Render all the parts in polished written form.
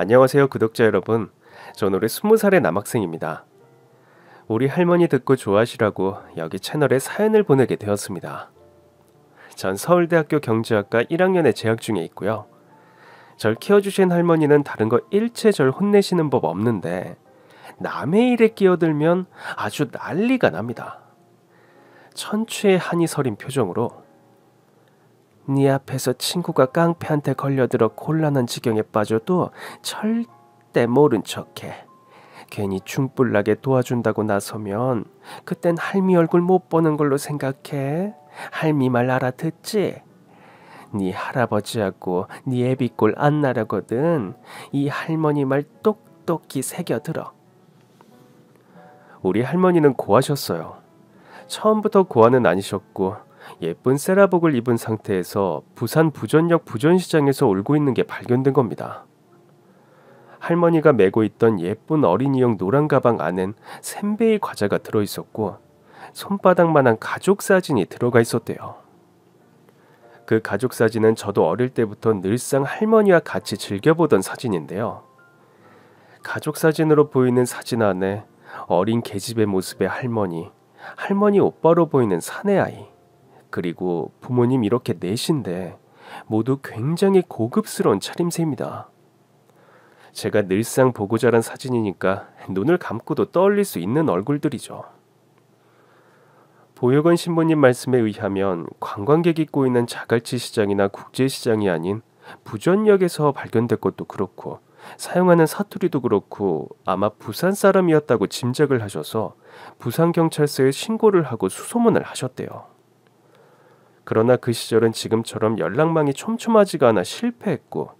안녕하세요, 구독자 여러분. 전 올해 20살의 남학생입니다. 우리 할머니 듣고 좋아하시라고 여기 채널에 사연을 보내게 되었습니다. 전 서울대학교 경제학과 1학년에 재학 중에 있고요. 절 키워주신 할머니는 다른 거 일체 절 혼내시는 법 없는데 남의 일에 끼어들면 아주 난리가 납니다. 천추의 한이 서린 표정으로 네 앞에서 친구가 깡패한테 걸려들어 곤란한 지경에 빠져도 절대 모른 척해. 괜히 중불나게 도와준다고 나서면 그땐 할미 얼굴 못 보는 걸로 생각해. 할미 말 알아듣지? 네 할아버지하고 네 애비꼴 안 나려거든. 이 할머니 말 똑똑히 새겨들어. 우리 할머니는 고하셨어요. 처음부터 고아는 아니셨고 예쁜 세라복을 입은 상태에서 부산 부전역 부전시장에서 울고 있는 게 발견된 겁니다. 할머니가 메고 있던 예쁜 어린이용 노란 가방 안엔 샌베이 과자가 들어있었고 손바닥만한 가족 사진이 들어가 있었대요. 그 가족 사진은 저도 어릴 때부터 늘상 할머니와 같이 즐겨보던 사진인데요. 가족 사진으로 보이는 사진 안에 어린 계집애 모습의 할머니 오빠로 보이는 사내아이, 그리고 부모님 이렇게 넷인데 모두 굉장히 고급스러운 차림새입니다. 제가 늘상 보고 자란 사진이니까 눈을 감고도 떠올릴 수 있는 얼굴들이죠. 보육원 신부님 말씀에 의하면 관광객이 꼬이는 자갈치 시장이나 국제시장이 아닌 부전역에서 발견된 것도 그렇고 사용하는 사투리도 그렇고 아마 부산 사람이었다고 짐작을 하셔서 부산경찰서에 신고를 하고 수소문을 하셨대요. 그러나 그 시절은 지금처럼 연락망이 촘촘하지가 않아 실패했고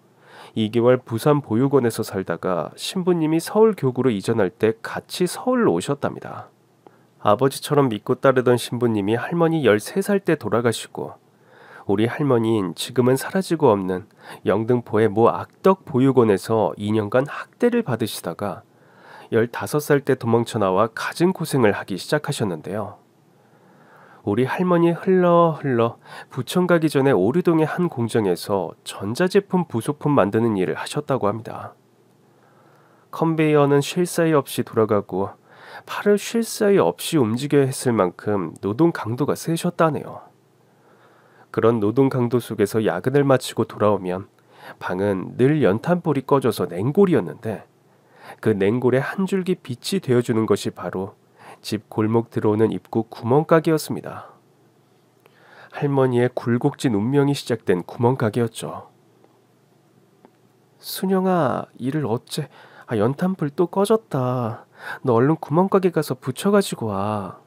2개월 부산 보육원에서 살다가 신부님이 서울 교구로 이전할 때 같이 서울로 오셨답니다. 아버지처럼 믿고 따르던 신부님이 할머니 13살 때 돌아가시고 우리 할머니는 지금은 사라지고 없는 영등포의 모 악덕 보육원에서 2년간 학대를 받으시다가 15살 때 도망쳐 나와 갖은 고생을 하기 시작하셨는데요. 우리 할머니 흘러 부천 가기 전에 오류동의 한 공장에서 전자제품 부속품 만드는 일을 하셨다고 합니다. 컨베이어는 쉴 사이 없이 돌아가고 팔을 쉴 사이 없이 움직여야 했을 만큼 노동 강도가 세셨다네요. 그런 노동 강도 속에서 야근을 마치고 돌아오면 방은 늘 연탄불이 꺼져서 냉골이었는데 그 냉골에 한 줄기 빛이 되어주는 것이 바로 집 골목 들어오는 입구 구멍가게였습니다. 할머니의 굴곡진 운명이 시작된 구멍가게였죠. 순영아, 일을 어째... 연탄불 또 꺼졌다. 너 얼른 구멍가게 가서 붙여가지고 와.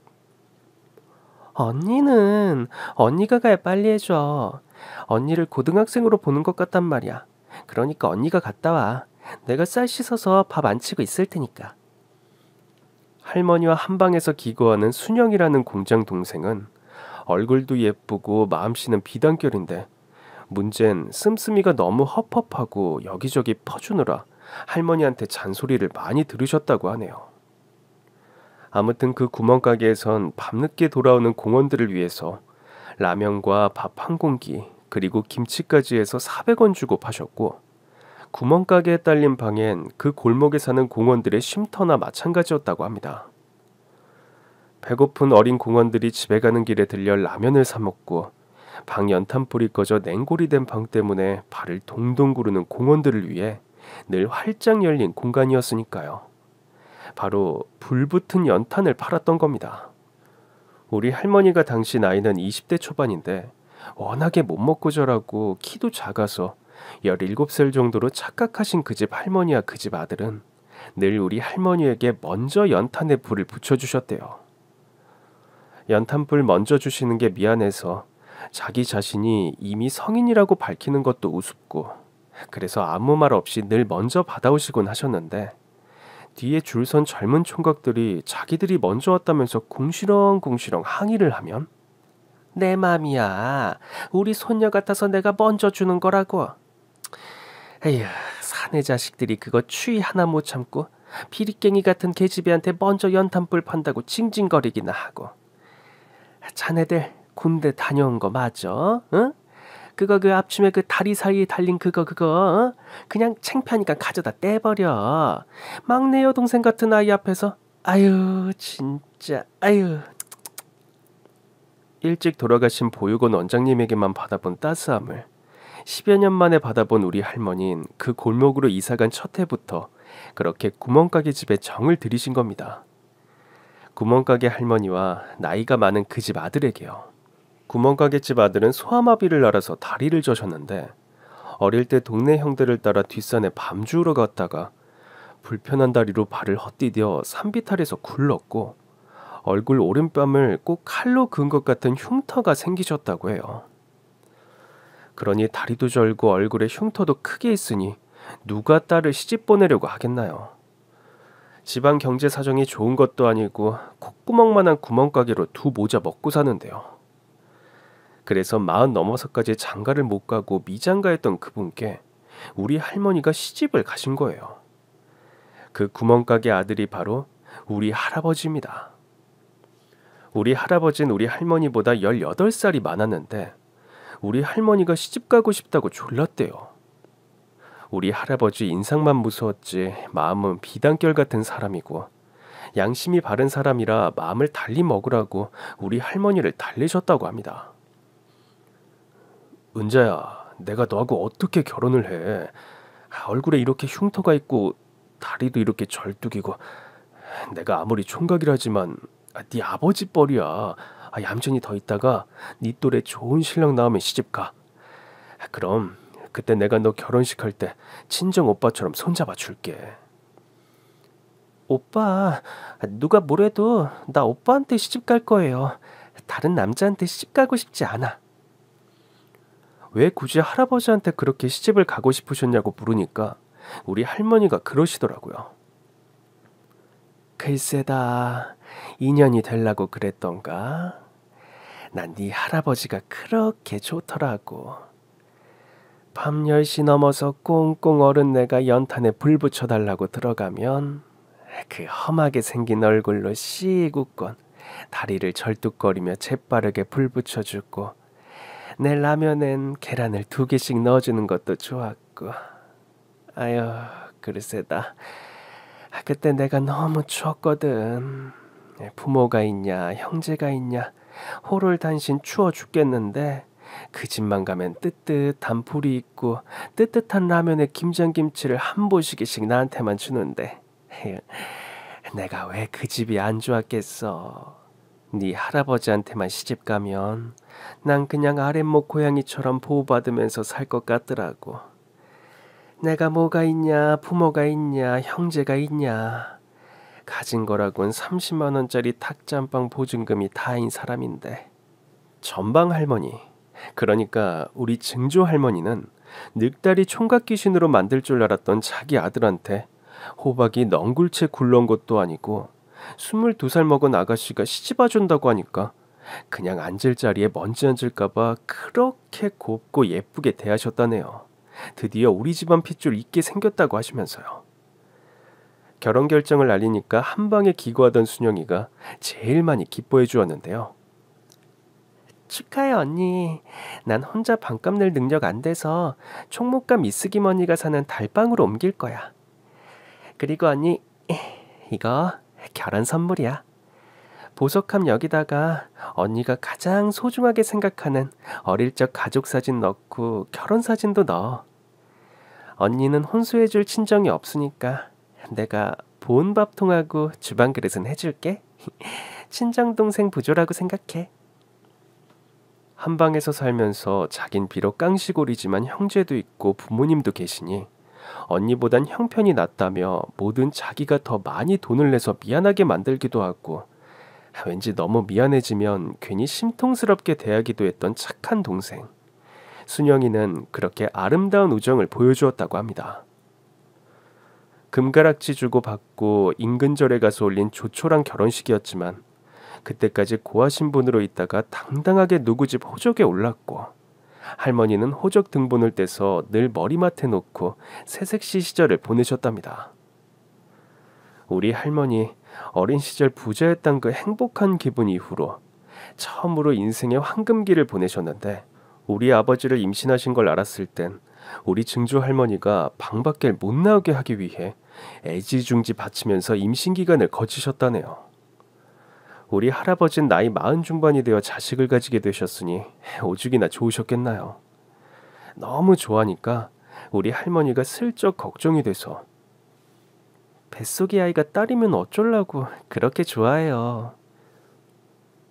언니가 가야 빨리 해줘. 언니를 고등학생으로 보는 것 같단 말이야. 그러니까 언니가 갔다 와. 내가 쌀 씻어서 밥 안 치고 있을 테니까. 할머니와 한방에서 기거하는 순영이라는 공장 동생은 얼굴도 예쁘고 마음씨는 비단결인데 문제는 씀씀이가 너무 헛헛하고 여기저기 퍼주느라 할머니한테 잔소리를 많이 들으셨다고 하네요. 아무튼 그 구멍가게에선 밤늦게 돌아오는 공원들을 위해서 라면과 밥 한 공기 그리고 김치까지 해서 400원 주고 파셨고 구멍가게에 딸린 방엔 그 골목에 사는 공원들의 쉼터나 마찬가지였다고 합니다. 배고픈 어린 공원들이 집에 가는 길에 들려 라면을 사 먹고 방 연탄불이 꺼져 냉골이 된 방 때문에 발을 동동 구르는 공원들을 위해 늘 활짝 열린 공간이었으니까요. 바로 불붙은 연탄을 팔았던 겁니다. 우리 할머니가 당시 나이는 20대 초반인데 워낙에 못 먹고 자라고 키도 작아서 17살 정도로 착각하신 그 집 할머니와 그 집 아들은 늘 우리 할머니에게 먼저 연탄에 불을 붙여주셨대요. 연탄불 먼저 주시는 게 미안해서 자기 자신이 이미 성인이라고 밝히는 것도 우습고 그래서 아무 말 없이 늘 먼저 받아오시곤 하셨는데 뒤에 줄 선 젊은 총각들이 자기들이 먼저 왔다면서 궁시렁궁시렁 항의를 하면 내 맘이야. 우리 손녀 같아서 내가 먼저 주는 거라고. 에휴, 사내 자식들이 그거 추위 하나 못 참고 비리깽이 같은 계집애한테 먼저 연탄불 판다고 징징거리기나 하고. 자네들 군대 다녀온 거 맞아? 응? 그거 그 앞치마 그 다리 사이에 달린 그거 그냥 창피하니까 가져다 떼버려. 막내 여동생 같은 아이 앞에서 아유 진짜 아유. 일찍 돌아가신 보육원 원장님에게만 받아본 따스함을 10여 년 만에 받아본 우리 할머니는 그 골목으로 이사간 첫 해부터 그렇게 구멍가게 집에 정을 들이신 겁니다. 구멍가게 할머니와 나이가 많은 그 집 아들에게요. 구멍가게 집 아들은 소아마비를 앓아서 다리를 저셨는데 어릴 때 동네 형들을 따라 뒷산에 밤 주우러 갔다가 불편한 다리로 발을 헛디뎌 산비탈에서 굴렀고 얼굴 오른뺨을 꼭 칼로 그은 것 같은 흉터가 생기셨다고 해요. 그러니 다리도 절고 얼굴에 흉터도 크게 있으니 누가 딸을 시집 보내려고 하겠나요. 집안 경제 사정이 좋은 것도 아니고 콧구멍만한 구멍가게로 두 모자 먹고 사는데요. 그래서 40 넘어서까지 장가를 못 가고 미장가했던 그분께 우리 할머니가 시집을 가신 거예요. 그 구멍가게 아들이 바로 우리 할아버지입니다. 우리 할아버지는 우리 할머니보다 18살이 많았는데 우리 할머니가 시집 가고 싶다고 졸랐대요. 우리 할아버지 인상만 무서웠지 마음은 비단결 같은 사람이고 양심이 바른 사람이라 마음을 달리 먹으라고 우리 할머니를 달래셨다고 합니다. 은자야, 내가 너하고 어떻게 결혼을 해? 얼굴에 이렇게 흉터가 있고 다리도 이렇게 절뚝이고 내가 아무리 총각이라지만 네 아버지 뻘이야. 얌전히 더 있다가 네 또래 좋은 신랑 나오면 시집가. 그럼 그때 내가 너 결혼식 할 때 친정 오빠처럼 손잡아 줄게. 오빠, 누가 뭐래도 나 오빠한테 시집 갈 거예요. 다른 남자한테 시집 가고 싶지 않아. 왜 굳이 할아버지한테 그렇게 시집을 가고 싶으셨냐고 물으니까 우리 할머니가 그러시더라고요. 글쎄다, 인연이 되려고 그랬던가? 난 네 할아버지가 그렇게 좋더라고. 밤 10시 넘어서 꽁꽁 얼은 내가 연탄에 불 붙여달라고 들어가면 그 험하게 생긴 얼굴로 씩 웃곤 다리를 절뚝거리며 재빠르게 불 붙여주고 내 라면엔 계란을 2개씩 넣어주는 것도 좋았고. 아유, 글쎄다. 그때 내가 너무 추웠거든. 부모가 있냐 형제가 있냐 호롤단신 추워 죽겠는데 그 집만 가면 뜨뜻한 불이 있고 뜨뜻한 라면에 김장김치를 한 보시기씩 나한테만 주는데 내가 왜 그 집이 안 좋았겠어. 네 할아버지한테만 시집 가면 난 그냥 아랫목 고양이처럼 보호받으면서 살 것 같더라고. 내가 뭐가 있냐 부모가 있냐 형제가 있냐. 가진 거라곤 30만 원짜리 탁자한방 보증금이 다인 사람인데. 전방 할머니, 그러니까 우리 증조 할머니는 늑다리 총각 귀신으로 만들 줄 알았던 자기 아들한테 호박이 넝굴채 굴러온 것도 아니고 22살 먹은 아가씨가 시집와 준다고 하니까 그냥 앉을 자리에 먼지 앉을까봐 그렇게 곱고 예쁘게 대하셨다네요. 드디어 우리 집안 핏줄 있게 생겼다고 하시면서요. 결혼 결정을 알리니까 한방에 기거하던 순영이가 제일 많이 기뻐해 주었는데요. 축하해 언니. 난 혼자 반값 낼 능력 안 돼서 총무감 이쓰김 언니가 사는 달방으로 옮길 거야. 그리고 언니, 이거 결혼 선물이야. 보석함 여기다가 언니가 가장 소중하게 생각하는 어릴 적 가족 사진 넣고 결혼 사진도 넣어. 언니는 혼수해줄 친정이 없으니까 내가 보온 밥통하고 주방 그릇은 해줄게. 친정 동생 부조라고 생각해. 한방에서 살면서 자긴 비록 깡시골이지만 형제도 있고 부모님도 계시니 언니보단 형편이 낫다며 뭐든 자기가 더 많이 돈을 내서 미안하게 만들기도 하고 왠지 너무 미안해지면 괜히 심통스럽게 대하기도 했던 착한 동생. 순영이는 그렇게 아름다운 우정을 보여주었다고 합니다. 금가락지 주고 받고 인근절에 가서 올린 조촐한 결혼식이었지만 그때까지 고아 신분으로 있다가 당당하게 누구 집 호적에 올랐고 할머니는 호적 등본을 떼서 늘 머리맡에 놓고 새색시 시절을 보내셨답니다. 우리 할머니 어린 시절 부자였던 그 행복한 기분 이후로 처음으로 인생의 황금기를 보내셨는데 우리 아버지를 임신하신 걸 알았을 땐 우리 증조 할머니가 방 밖을 못 나오게 하기 위해 애지중지 바치면서 임신 기간을 거치셨다네요. 우리 할아버진 나이 40 중반이 되어 자식을 가지게 되셨으니 오죽이나 좋으셨겠나요. 너무 좋아하니까 우리 할머니가 슬쩍 걱정이 돼서 뱃속의 아이가 딸이면 어쩌려고 그렇게 좋아해요.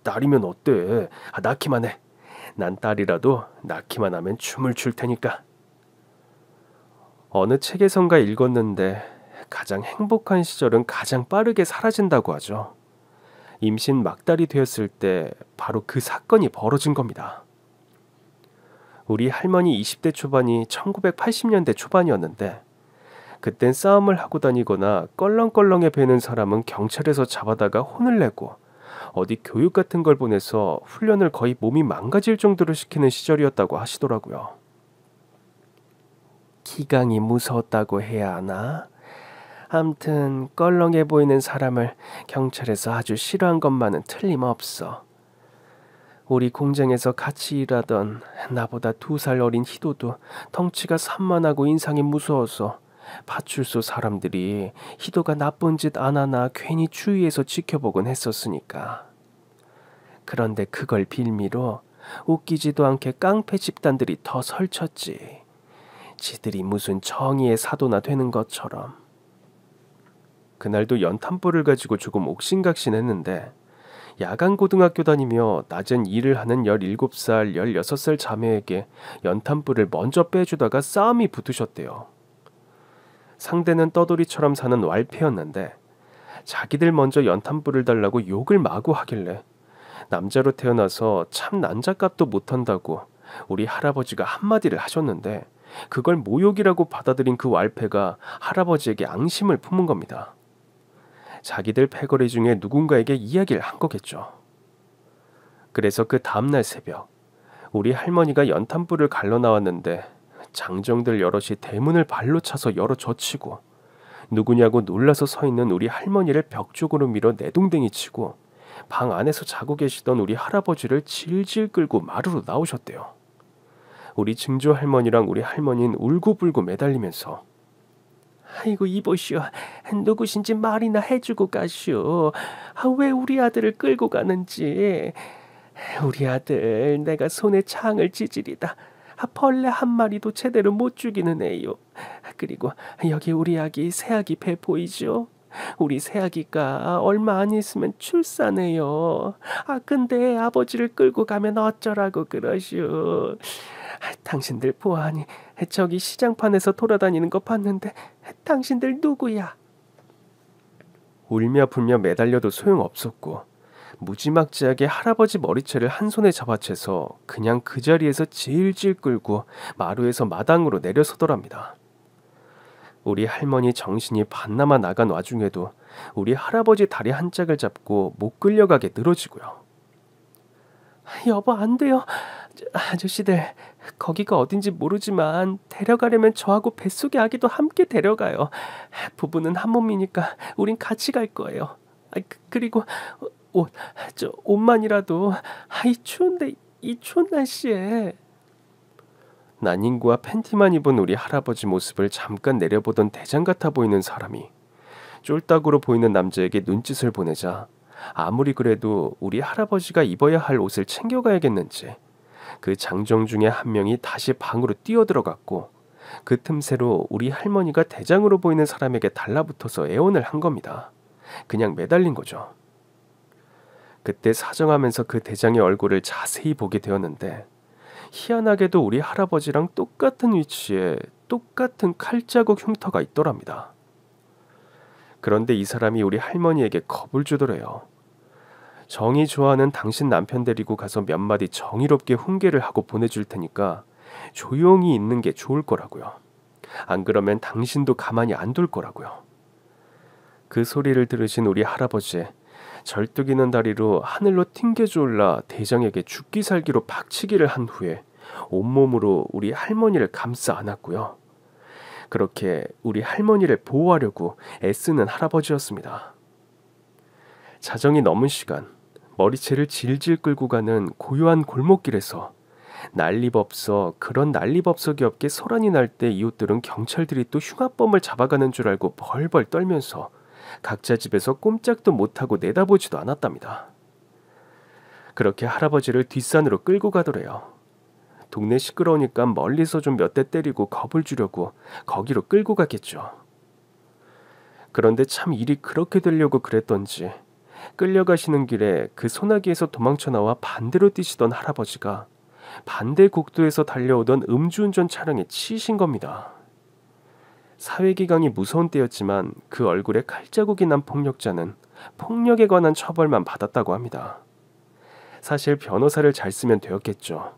딸이면 어때? 낳기만 해. 난 딸이라도 낳기만 하면 춤을 출 테니까. 어느 책에선가 읽었는데 가장 행복한 시절은 가장 빠르게 사라진다고 하죠. 임신 막달이 되었을 때 바로 그 사건이 벌어진 겁니다. 우리 할머니 20대 초반이 1980년대 초반이었는데 그땐 싸움을 하고 다니거나 껄렁껄렁해 배는 사람은 경찰에서 잡아다가 혼을 내고 어디 교육 같은 걸 보내서 훈련을 거의 몸이 망가질 정도로 시키는 시절이었다고 하시더라고요. 기강이 무서웠다고 해야 하나? 암튼 껄렁해 보이는 사람을 경찰에서 아주 싫어한 것만은 틀림없어. 우리 공장에서 같이 일하던 나보다 2살 어린 희도도 덩치가 산만하고 인상이 무서워서 파출소 사람들이 희도가 나쁜 짓 안 하나 괜히 주위에서 지켜보곤 했었으니까. 그런데 그걸 빌미로 웃기지도 않게 깡패 집단들이 더 설쳤지. 지들이 무슨 정의의 사도나 되는 것처럼. 그날도 연탄불을 가지고 조금 옥신각신했는데 야간 고등학교 다니며 낮엔 일을 하는 17살, 16살 자매에게 연탄불을 먼저 빼주다가 싸움이 붙으셨대요. 상대는 떠돌이처럼 사는 왈패였는데 자기들 먼저 연탄불을 달라고 욕을 마구 하길래 남자로 태어나서 참 난자값도 못한다고 우리 할아버지가 한마디를 하셨는데 그걸 모욕이라고 받아들인 그 왈패가 할아버지에게 앙심을 품은 겁니다. 자기들 패거리 중에 누군가에게 이야기를 한 거겠죠. 그래서 그 다음날 새벽 우리 할머니가 연탄불을 갈러 나왔는데 장정들 여럿이 대문을 발로 차서 열어 젖히고 누구냐고 놀라서 서 있는 우리 할머니를 벽 쪽으로 밀어 내동댕이 치고 방 안에서 자고 계시던 우리 할아버지를 질질 끌고 마루로 나오셨대요. 우리 증조 할머니랑 우리 할머니는 울고불고 매달리면서 아이고 이보시오. 누구신지 말이나 해주고 가시오. 왜 우리 아들을 끌고 가는지. 우리 아들 내가 손에 창을 찌질이다. 벌레 한 마리도 제대로 못 죽이는 애요. 그리고 여기 우리 아기 새아기 배 보이죠? 우리 새아기가 얼마 안 있으면 출산해요. 근데 아버지를 끌고 가면 어쩌라고 그러시오. 당신들 보아하니 저기 시장판에서 돌아다니는 거 봤는데 당신들 누구야? 울며 불며 매달려도 소용없었고 무지막지하게 할아버지 머리채를 한 손에 잡아채서 그냥 그 자리에서 질질 끌고 마루에서 마당으로 내려서더랍니다. 우리 할머니 정신이 반나마 나간 와중에도 우리 할아버지 다리 한 짝을 잡고 못 끌려가게 늘어지고요. 여보 안 돼요. 아저씨들 거기가 어딘지 모르지만 데려가려면 저하고 뱃속의 아기도 함께 데려가요. 부부는 한 몸이니까 우린 같이 갈 거예요. 그리고 옷만이라도 이 추운데 이 추운 날씨에. 난닝구와 팬티만 입은 우리 할아버지 모습을 잠깐 내려보던 대장 같아 보이는 사람이 쫄딱으로 보이는 남자에게 눈짓을 보내자 아무리 그래도 우리 할아버지가 입어야 할 옷을 챙겨가야겠는지 그 장정 중에 한 명이 다시 방으로 뛰어들어갔고 그 틈새로 우리 할머니가 대장으로 보이는 사람에게 달라붙어서 애원을 한 겁니다. 그냥 매달린 거죠. 그때 사정하면서 그 대장의 얼굴을 자세히 보게 되었는데 희한하게도 우리 할아버지랑 똑같은 위치에 똑같은 칼자국 흉터가 있더랍니다. 그런데 이 사람이 우리 할머니에게 겁을 주더래요. 정이 좋아하는 당신 남편 데리고 가서 몇 마디 정의롭게 훈계를 하고 보내줄 테니까 조용히 있는 게 좋을 거라고요. 안 그러면 당신도 가만히 안 둘 거라고요. 그 소리를 들으신 우리 할아버지 절뚝이는 다리로 하늘로 튕겨져 올라 대장에게 죽기 살기로 박치기를 한 후에 온몸으로 우리 할머니를 감싸 안았고요. 그렇게 우리 할머니를 보호하려고 애쓰는 할아버지였습니다. 자정이 넘은 시간 머리채를 질질 끌고 가는 고요한 골목길에서 난리법석, 그런 난리법석이 없게 소란이 날 때 이웃들은 경찰들이 또 흉악범을 잡아가는 줄 알고 벌벌 떨면서 각자 집에서 꼼짝도 못하고 내다보지도 않았답니다. 그렇게 할아버지를 뒷산으로 끌고 가더래요. 동네 시끄러우니까 멀리서 좀 몇 대 때리고 겁을 주려고 거기로 끌고 가겠죠. 그런데 참 일이 그렇게 되려고 그랬던지 끌려가시는 길에 그 소나기에서 도망쳐 나와 반대로 뛰시던 할아버지가 반대 국도에서 달려오던 음주운전 차량에 치이신 겁니다. 사회기강이 무서운 때였지만 그 얼굴에 칼자국이 난 폭력자는 폭력에 관한 처벌만 받았다고 합니다. 사실 변호사를 잘 쓰면 되었겠죠.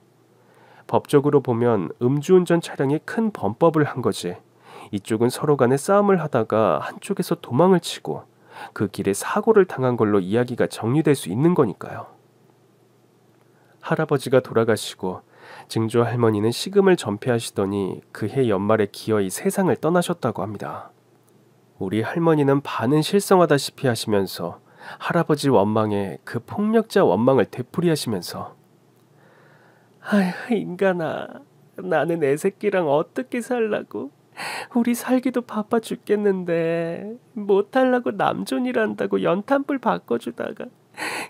법적으로 보면 음주운전 차량이 큰 범법을 한 거지. 이쪽은 서로 간에 싸움을 하다가 한쪽에서 도망을 치고 그 길에 사고를 당한 걸로 이야기가 정리될 수 있는 거니까요. 할아버지가 돌아가시고 증조 할머니는 시금을 전폐하시더니 그해 연말에 기어이 세상을 떠나셨다고 합니다. 우리 할머니는 반은 실성하다시피 하시면서 할아버지 원망에 그 폭력자 원망을 되풀이하시면서 아휴 인간아, 나는 애 새끼랑 어떻게 살라고. 우리 살기도 바빠 죽겠는데 못하려고 남존이란다고 연탄불 바꿔주다가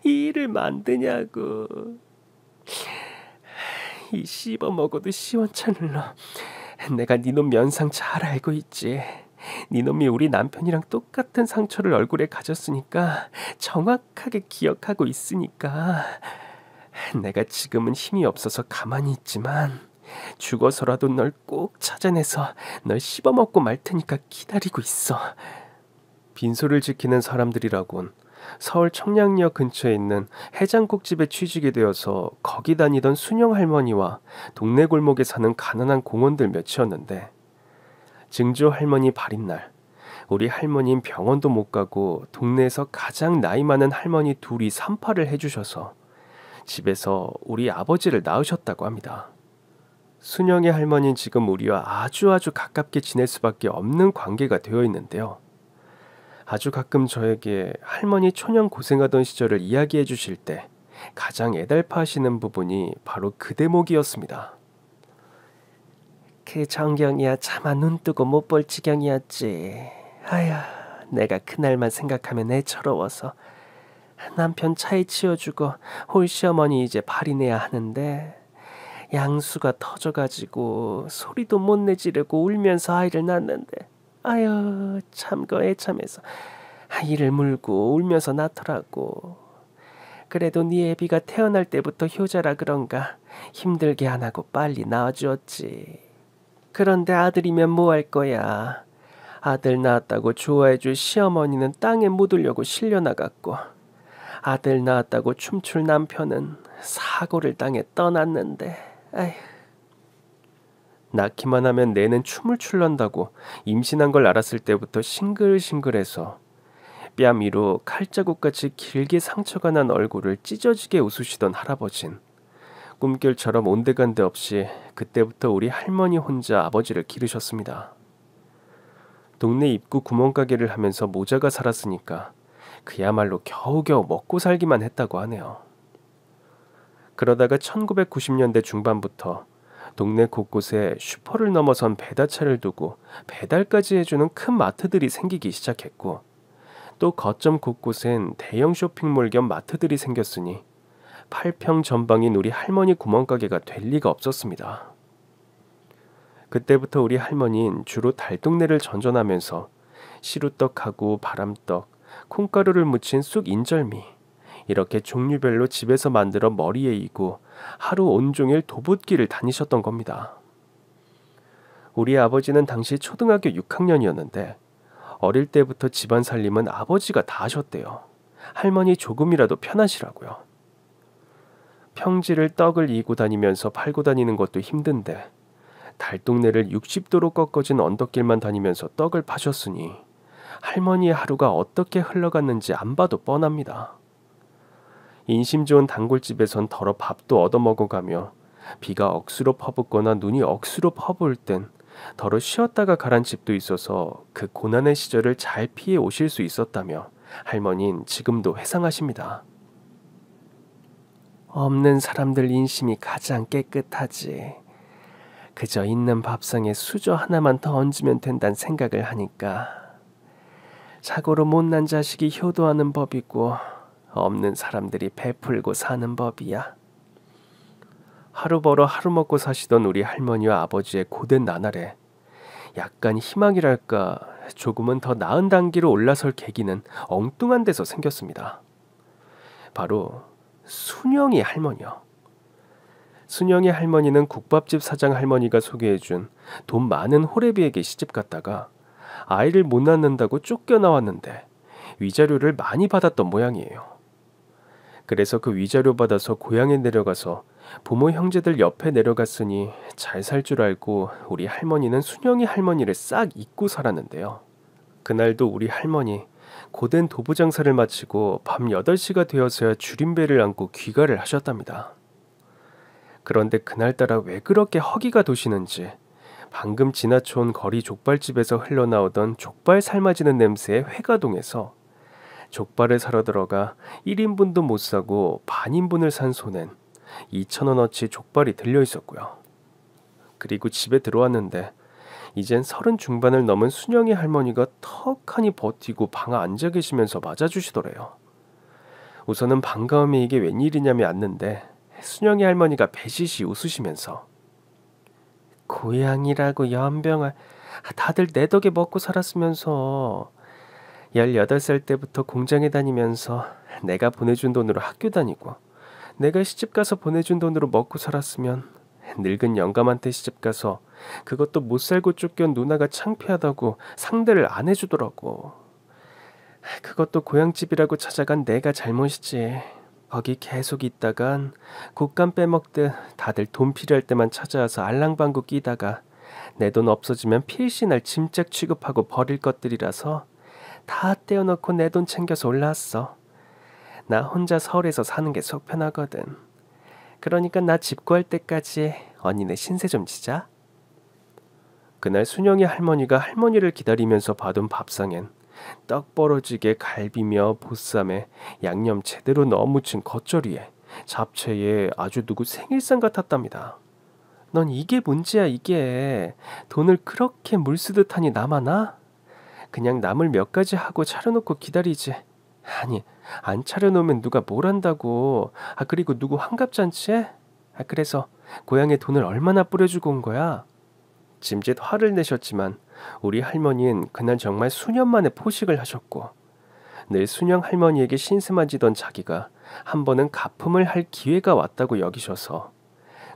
이 일을 만드냐고. 이 씹어먹어도 시원찮을 놈. 내가 니놈 면상 잘 알고 있지. 니놈이 우리 남편이랑 똑같은 상처를 얼굴에 가졌으니까 정확하게 기억하고 있으니까. 내가 지금은 힘이 없어서 가만히 있지만 죽어서라도 널 꼭 찾아내서 널 씹어먹고 말 테니까 기다리고 있어. 빈소를 지키는 사람들이라곤 서울 청량리역 근처에 있는 해장국집에 취직이 되어서 거기 다니던 순영 할머니와 동네 골목에 사는 가난한 공원들 몇이었는데 증조 할머니 발인날 우리 할머니는 병원도 못 가고 동네에서 가장 나이 많은 할머니 둘이 산파를 해주셔서 집에서 우리 아버지를 낳으셨다고 합니다. 순영의 할머니는 지금 우리와 아주 가깝게 지낼 수밖에 없는 관계가 되어 있는데요. 아주 가끔 저에게 할머니 초년 고생하던 시절을 이야기해 주실 때 가장 애달파하시는 부분이 바로 그 대목이었습니다. 그 정경이야 차마 눈 뜨고 못 볼 지경이었지. 아휴, 내가 그날만 생각하면 애처로워서. 남편 차에 치워주고 홀시어머니 이제 발인해야 하는데 양수가 터져가지고 소리도 못 내지르고 울면서 아이를 낳는데 아유 참거 애참해서 아이를 물고 울면서 낳더라고. 그래도 네 애비가 태어날 때부터 효자라 그런가 힘들게 안 하고 빨리 낳아주었지. 그런데 아들이면 뭐 할 거야. 아들 낳았다고 좋아해줄 시어머니는 땅에 묻으려고 실려나갔고 아들 낳았다고 춤출 남편은 사고를 당해 떠났는데 아휴. 낳기만 하면 내는 춤을 출런다고 임신한 걸 알았을 때부터 싱글싱글해서 뺨 위로 칼자국같이 길게 상처가 난 얼굴을 찢어지게 웃으시던 할아버진 꿈결처럼 온데간데 없이 그때부터 우리 할머니 혼자 아버지를 기르셨습니다. 동네 입구 구멍가게를 하면서 모자가 살았으니까 그야말로 겨우겨우 먹고 살기만 했다고 하네요. 그러다가 1990년대 중반부터 동네 곳곳에 슈퍼를 넘어선 배달차를 두고 배달까지 해주는 큰 마트들이 생기기 시작했고 또 거점 곳곳엔 대형 쇼핑몰 겸 마트들이 생겼으니 8평 전방인 우리 할머니 구멍가게가 될 리가 없었습니다. 그때부터 우리 할머니는 주로 달동네를 전전하면서 시루떡하고 바람떡, 콩가루를 묻힌 쑥 인절미 이렇게 종류별로 집에서 만들어 머리에 이고 하루 온종일 도봇길을 다니셨던 겁니다. 우리 아버지는 당시 초등학교 6학년이었는데 어릴 때부터 집안 살림은 아버지가 다 하셨대요. 할머니 조금이라도 편하시라고요. 평지를 떡을 이고 다니면서 팔고 다니는 것도 힘든데 달동네를 60도로 꺾어진 언덕길만 다니면서 떡을 파셨으니 할머니의 하루가 어떻게 흘러갔는지 안 봐도 뻔합니다. 인심 좋은 단골집에선 덜어 밥도 얻어먹어가며 비가 억수로 퍼붓거나 눈이 억수로 퍼부을 땐 덜어 쉬었다가 가란 집도 있어서 그 고난의 시절을 잘 피해 오실 수 있었다며 할머니는 지금도 회상하십니다. 없는 사람들 인심이 가장 깨끗하지. 그저 있는 밥상에 수저 하나만 더 얹으면 된다는 생각을 하니까 자고로 못난 자식이 효도하는 법이고 없는 사람들이 베풀고 사는 법이야. 하루 벌어 하루 먹고 사시던 우리 할머니와 아버지의 고된 나날에 약간 희망이랄까 조금은 더 나은 단계로 올라설 계기는 엉뚱한 데서 생겼습니다. 바로 순영이 할머니요. 순영이 할머니는 국밥집 사장 할머니가 소개해준 돈 많은 호래비에게 시집갔다가 아이를 못 낳는다고 쫓겨나왔는데 위자료를 많이 받았던 모양이에요. 그래서 그 위자료 받아서 고향에 내려가서 부모 형제들 옆에 내려갔으니 잘 살 줄 알고 우리 할머니는 순영이 할머니를 싹 잊고 살았는데요. 그날도 우리 할머니 고된 도부 장사를 마치고 밤 8시가 되어서야 줄임배를 안고 귀가를 하셨답니다. 그런데 그날따라 왜 그렇게 허기가 도시는지 방금 지나쳐온 거리 족발집에서 흘러나오던 족발 삶아지는 냄새에 회가 동해서 족발을 사러 들어가 1인분도 못 사고 반인분을 산 손엔 2,000원어치 족발이 들려 있었고요. 그리고 집에 들어왔는데 이젠 30 중반을 넘은 순영이 할머니가 턱하니 버티고 방 앉아 계시면서 맞아주시더래요. 우선은 반가움에 이게 웬일이냐며 앉는데 순영이 할머니가 배시시 웃으시면서 고향이라고 연병아, 다들 내 덕에 먹고 살았으면서 18살 때부터 공장에 다니면서 내가 보내준 돈으로 학교 다니고 내가 시집가서 보내준 돈으로 먹고 살았으면 늙은 영감한테 시집가서 그것도 못 살고 쫓겨온 누나가 창피하다고 상대를 안 해주더라고. 그것도 고향집이라고 찾아간 내가 잘못이지. 거기 계속 있다간 곶감 빼먹듯 다들 돈 필요할 때만 찾아와서 알랑방구 끼다가 내 돈 없어지면 필시 날 짐짝 취급하고 버릴 것들이라서 다 떼어놓고 내 돈 챙겨서 올라왔어. 나 혼자 서울에서 사는 게 속 편하거든. 그러니까 나 집 구할 때까지 언니네 신세 좀 지자. 그날 순영이 할머니가 할머니를 기다리면서 봐둔 밥상엔 떡 벌어지게 갈비며 보쌈에 양념 제대로 넣어 무친 겉절이에 잡채에 아주 누구 생일상 같았답니다. 넌 이게 문제야 이게. 돈을 그렇게 물쓰듯 하니 남아나? 그냥 나물 몇 가지 하고 차려놓고 기다리지. 아니 안 차려놓으면 누가 뭘 한다고. 그리고 누구 환갑잔치해? 그래서 고향에 돈을 얼마나 뿌려주고 온 거야? 짐짓 화를 내셨지만 우리 할머니는 그날 정말 수년 만에 포식을 하셨고 늘 순영 할머니에게 신세만 지던 자기가 한 번은 가품을 할 기회가 왔다고 여기셔서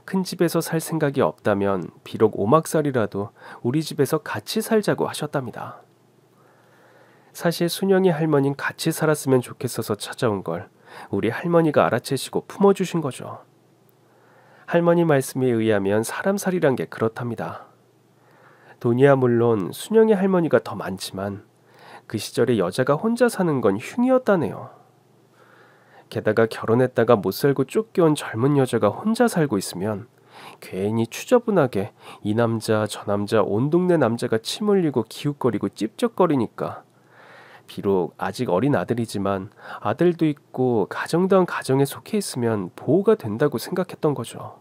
큰 집에서 살 생각이 없다면 비록 오막살이라도 우리 집에서 같이 살자고 하셨답니다. 사실 순영이 할머니는 같이 살았으면 좋겠어서 찾아온 걸 우리 할머니가 알아채시고 품어주신 거죠. 할머니 말씀에 의하면 사람살이란 게 그렇답니다. 돈이야 물론 순영이 할머니가 더 많지만 그 시절에 여자가 혼자 사는 건 흉이었다네요. 게다가 결혼했다가 못 살고 쫓겨온 젊은 여자가 혼자 살고 있으면 괜히 추저분하게 이 남자 저 남자 온 동네 남자가 침 흘리고 기웃거리고 찝쩍거리니까 비록 아직 어린 아들이지만 아들도 있고 가정다운 가정에 속해 있으면 보호가 된다고 생각했던 거죠.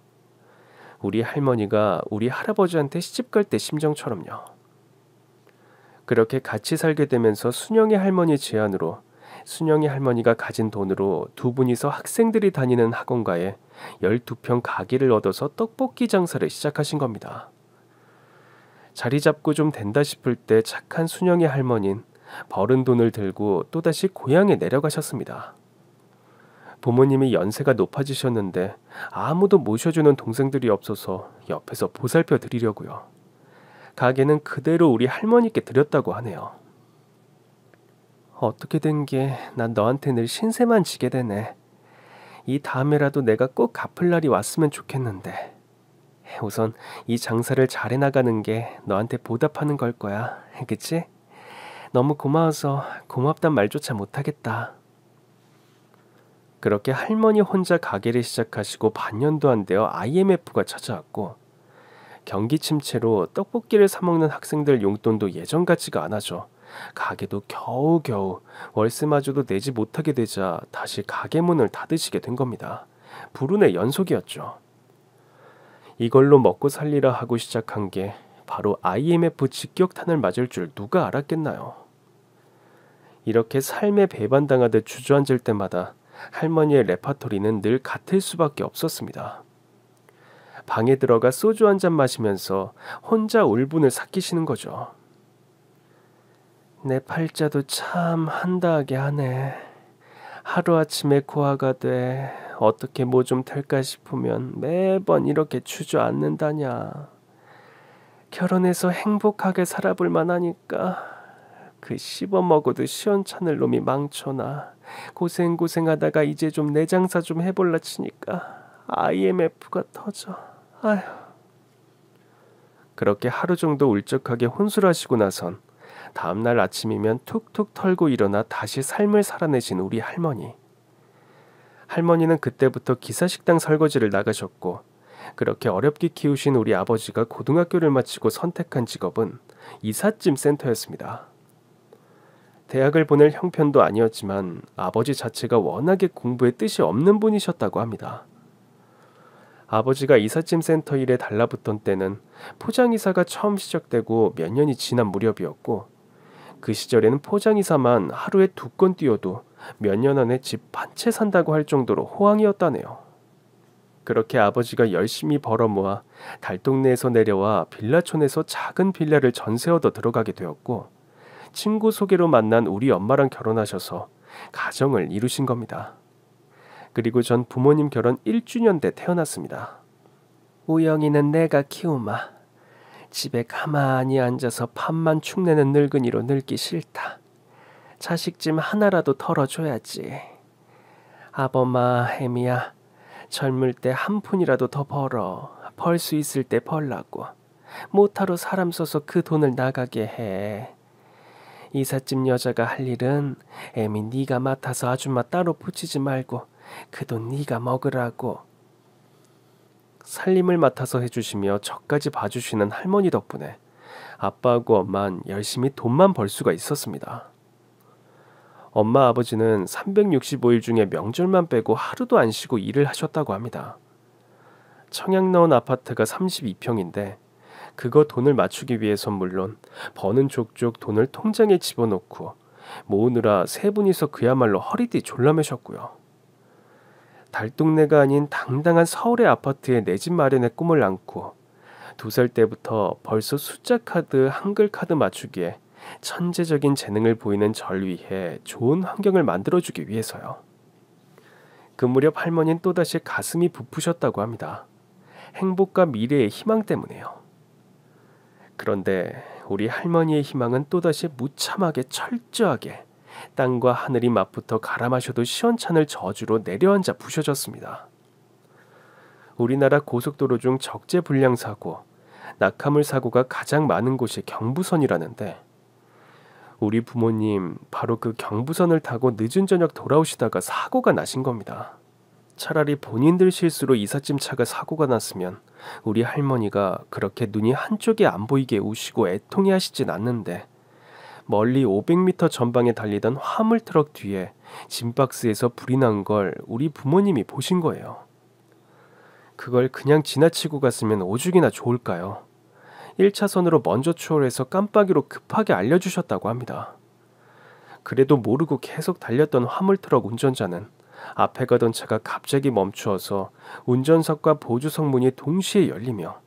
우리 할머니가 우리 할아버지한테 시집갈 때 심정처럼요. 그렇게 같이 살게 되면서 순영이 할머니 제안으로 순영이 할머니가 가진 돈으로 두 분이서 학생들이 다니는 학원가에 12평 가게를 얻어서 떡볶이 장사를 시작하신 겁니다. 자리 잡고 좀 된다 싶을 때 착한 순영이 할머니는 벌은 돈을 들고 또다시 고향에 내려가셨습니다. 부모님이 연세가 높아지셨는데 아무도 모셔주는 동생들이 없어서 옆에서 보살펴 드리려고요. 가게는 그대로 우리 할머니께 드렸다고 하네요. 어떻게 된 게 난 너한테 늘 신세만 지게 되네. 이 다음에라도 내가 꼭 갚을 날이 왔으면 좋겠는데. 우선 이 장사를 잘해 나가는 게 너한테 보답하는 걸 거야. 그치? 너무 고마워서 고맙단 말조차 못하겠다. 그렇게 할머니 혼자 가게를 시작하시고 반년도 안 되어 IMF가 찾아왔고 경기 침체로 떡볶이를 사 먹는 학생들 용돈도 예전 같지가 않아져 가게도 겨우겨우 월세마저도 내지 못하게 되자 다시 가게 문을 닫으시게 된 겁니다. 불운의 연속이었죠. 이걸로 먹고 살리라 하고 시작한 게 바로 IMF 직격탄을 맞을 줄 누가 알았겠나요? 이렇게 삶에 배반당하듯 주저앉을 때마다 할머니의 레파토리는 늘 같을 수밖에 없었습니다. 방에 들어가 소주 한 잔 마시면서 혼자 울분을 삭히시는 거죠. 내 팔자도 참 한다하게 하네. 하루아침에 고아가 돼 어떻게 뭐 좀 될까 싶으면 매번 이렇게 주저앉는다냐. 결혼해서 행복하게 살아볼 만하니까 그 씹어먹어도 시원찮을 놈이 망쳐나. 고생하다가 이제 좀 내 장사 좀 해볼라 치니까 IMF가 터져. 아휴. 그렇게 하루 정도 울적하게 혼술하시고 나선 다음날 아침이면 툭툭 털고 일어나 다시 삶을 살아내신 우리 할머니. 할머니는 그때부터 기사식당 설거지를 나가셨고, 그렇게 어렵게 키우신 우리 아버지가 고등학교를 마치고 선택한 직업은 이삿짐 센터였습니다. 대학을 보낼 형편도 아니었지만 아버지 자체가 워낙에 공부에 뜻이 없는 분이셨다고 합니다. 아버지가 이삿짐 센터 일에 달라붙던 때는 포장이사가 처음 시작되고 몇 년이 지난 무렵이었고, 그 시절에는 포장이사만 하루에 2건 뛰어도 몇 년 안에 집 한 채 산다고 할 정도로 호황이었다네요. 그렇게 아버지가 열심히 벌어 모아 달동네에서 내려와 빌라촌에서 작은 빌라를 전세 얻어 들어가게 되었고, 친구 소개로 만난 우리 엄마랑 결혼하셔서 가정을 이루신 겁니다. 그리고 전 부모님 결혼 1주년 때 태어났습니다. 우영이는 내가 키우마. 집에 가만히 앉아서 밥만 축내는 늙은이로 늙기 싫다. 자식짐 하나라도 덜어줘야지. 아범아, 혜미야, 젊을 때 한 푼이라도 더 벌어. 벌 수 있을 때 벌라고. 모타로 사람 써서 그 돈을 나가게 해. 이삿짐 여자가 할 일은 애미 네가 맡아서 아줌마 따로 붙이지 말고 그 돈 네가 먹으라고. 살림을 맡아서 해주시며 저까지 봐주시는 할머니 덕분에 아빠하고 엄마는 열심히 돈만 벌 수가 있었습니다. 엄마 아버지는 365일 중에 명절만 빼고 하루도 안 쉬고 일을 하셨다고 합니다. 청약 넣은 아파트가 32평인데 그거 돈을 맞추기 위해선 물론 버는 족족 돈을 통장에 집어넣고 모으느라 세 분이서 그야말로 허리띠 졸라매셨고요. 달동네가 아닌 당당한 서울의 아파트에 내 집 마련의 꿈을 안고 2살 때부터 벌써 숫자 카드, 한글 카드 맞추기에 천재적인 재능을 보이는 절 위해 좋은 환경을 만들어주기 위해서요. 그 무렵 할머니는 또다시 가슴이 부푸셨다고 합니다. 행복과 미래의 희망 때문에요. 그런데 우리 할머니의 희망은 또다시 무참하게 철저하게 땅과 하늘이 맞붙어 갈아 마셔도 시원찮을 저주로 내려앉아 부셔졌습니다. 우리나라 고속도로 중 적재 불량 사고, 낙하물 사고가 가장 많은 곳이 경부선이라는데 우리 부모님 바로 그 경부선을 타고 늦은 저녁 돌아오시다가 사고가 나신 겁니다. 차라리 본인들 실수로 이삿짐 차가 사고가 났으면 우리 할머니가 그렇게 눈이 한쪽에 안 보이게 우시고 애통해 하시진 않는데 멀리 500m 전방에 달리던 화물 트럭 뒤에 짐박스에서 불이 난 걸 우리 부모님이 보신 거예요. 그걸 그냥 지나치고 갔으면 오죽이나 좋을까요? 1차선으로 먼저 추월해서 깜빡이로 급하게 알려주셨다고 합니다. 그래도 모르고 계속 달렸던 화물 트럭 운전자는 앞에 가던 차가 갑자기 멈추어서 운전석과 보조석 문이 동시에 열리며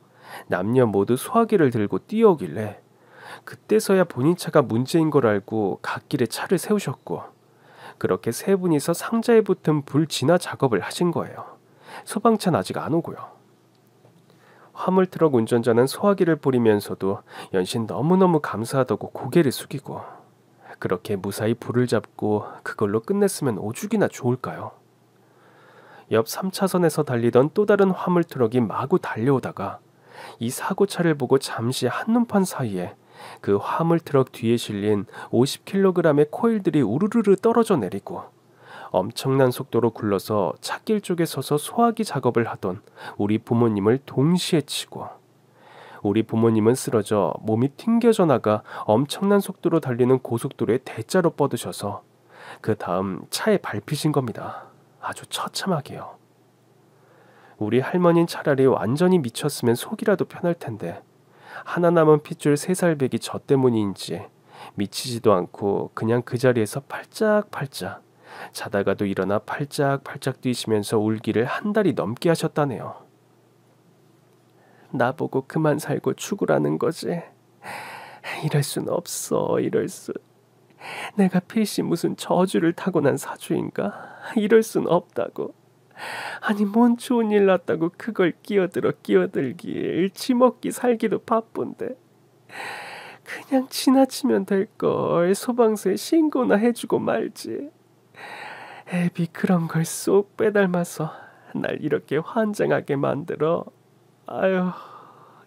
남녀 모두 소화기를 들고 뛰어오길래 그때서야 본인 차가 문제인 걸 알고 갓길에 차를 세우셨고, 그렇게 세 분이서 상자에 붙은 불 진화 작업을 하신 거예요. 소방차는 아직 안 오고요. 화물트럭 운전자는 소화기를 뿌리면서도 연신 너무너무 감사하다고 고개를 숙이고, 그렇게 무사히 불을 잡고 그걸로 끝냈으면 오죽이나 좋을까요? 옆 3차선에서 달리던 또 다른 화물트럭이 마구 달려오다가 이 사고차를 보고 잠시 한눈판 사이에 그 화물트럭 뒤에 실린 50kg의 코일들이 우르르르 떨어져 내리고 엄청난 속도로 굴러서 찻길 쪽에 서서 소화기 작업을 하던 우리 부모님을 동시에 치고, 우리 부모님은 쓰러져 몸이 튕겨져 나가 엄청난 속도로 달리는 고속도로에 대자로 뻗으셔서 그 다음 차에 밟히신 겁니다. 아주 처참하게요. 우리 할머니는 차라리 완전히 미쳤으면 속이라도 편할 텐데 하나 남은 핏줄 3살배기 저 때문인지 미치지도 않고 그냥 그 자리에서 팔짝팔짝 자다가도 일어나 팔짝팔짝 뛰시면서 울기를 한 달이 넘게 하셨다네요. 나보고 그만 살고 죽으라는 거지. 이럴 순 없어. 이럴 수. 내가 필시 무슨 저주를 타고난 사주인가? 이럴 순 없다고. 아니 뭔 좋은 일 났다고 그걸 끼어들길. 지먹기 살기도 바쁜데. 그냥 지나치면 될걸. 소방서에 신고나 해주고 말지. 애비 그런 걸 쏙 빼닮아서 날 이렇게 환장하게 만들어. 아유,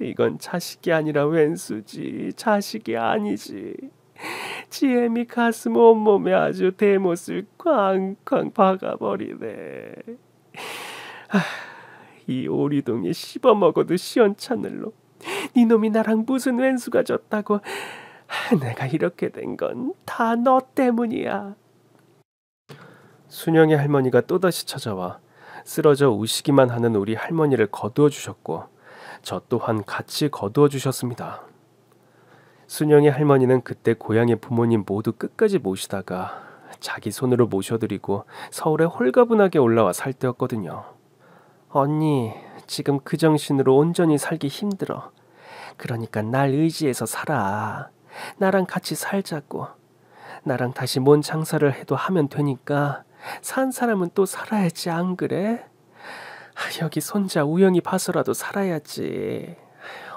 이건 자식이 아니라 웬수지. 자식이 아니지. 지애미 가슴 온몸에 아주 대못을 쾅쾅 박아버리네. 이 오리동이 씹어먹어도 시원찮을로. 니놈이 나랑 무슨 왼수가 졌다고. 내가 이렇게 된 건 다 너 때문이야. 순영의 할머니가 또다시 찾아와 쓰러져 우시기만 하는 우리 할머니를 거두어 주셨고 저 또한 같이 거두어 주셨습니다. 순영의 할머니는 그때 고향의 부모님 모두 끝까지 모시다가 자기 손으로 모셔드리고 서울에 홀가분하게 올라와 살 때였거든요. 언니, 지금 그 정신으로 온전히 살기 힘들어. 그러니까 날 의지해서 살아. 나랑 같이 살자고. 나랑 다시 뭔 장사를 해도 하면 되니까 산 사람은 또 살아야지, 안 그래? 여기 손자 우영이 봐서라도 살아야지.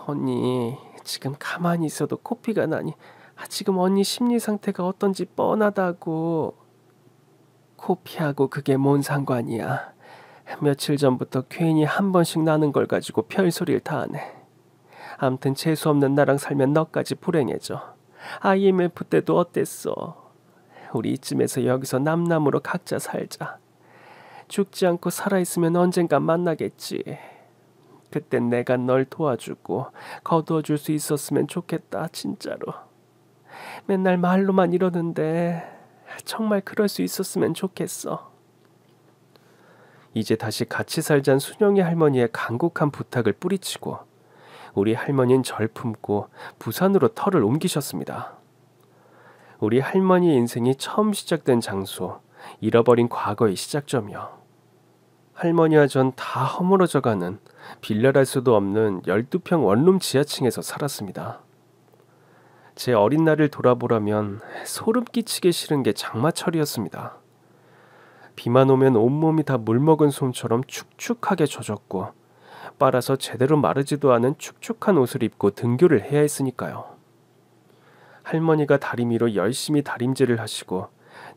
언니, 지금 가만히 있어도 코피가 나니 지금 언니 심리 상태가 어떤지 뻔하다고. 코피하고 그게 뭔 상관이야. 며칠 전부터 괜히 한 번씩 나는 걸 가지고 별소리를 다 하네. 암튼 재수없는 나랑 살면 너까지 불행해져. IMF 때도 어땠어. 우리 이쯤에서 여기서 남남으로 각자 살자. 죽지 않고 살아있으면 언젠간 만나겠지. 그땐 내가 널 도와주고 거두어줄 수 있었으면 좋겠다. 진짜로. 맨날 말로만 이러는데 정말 그럴 수 있었으면 좋겠어. 이제 다시 같이 살잔 순영이 할머니의 간곡한 부탁을 뿌리치고 우리 할머니는 절 품고 부산으로 터를 옮기셨습니다. 우리 할머니의 인생이 처음 시작된 장소, 잃어버린 과거의 시작점이요. 할머니와 전 다 허물어져가는 빌려랄 수도 없는 12평 원룸 지하층에서 살았습니다. 제 어린 날을 돌아보라면 소름 끼치게 싫은 게 장마철이었습니다. 비만 오면 온몸이 다 물먹은 솜처럼 축축하게 젖었고 빨아서 제대로 마르지도 않은 축축한 옷을 입고 등교를 해야 했으니까요. 할머니가 다리미로 열심히 다림질을 하시고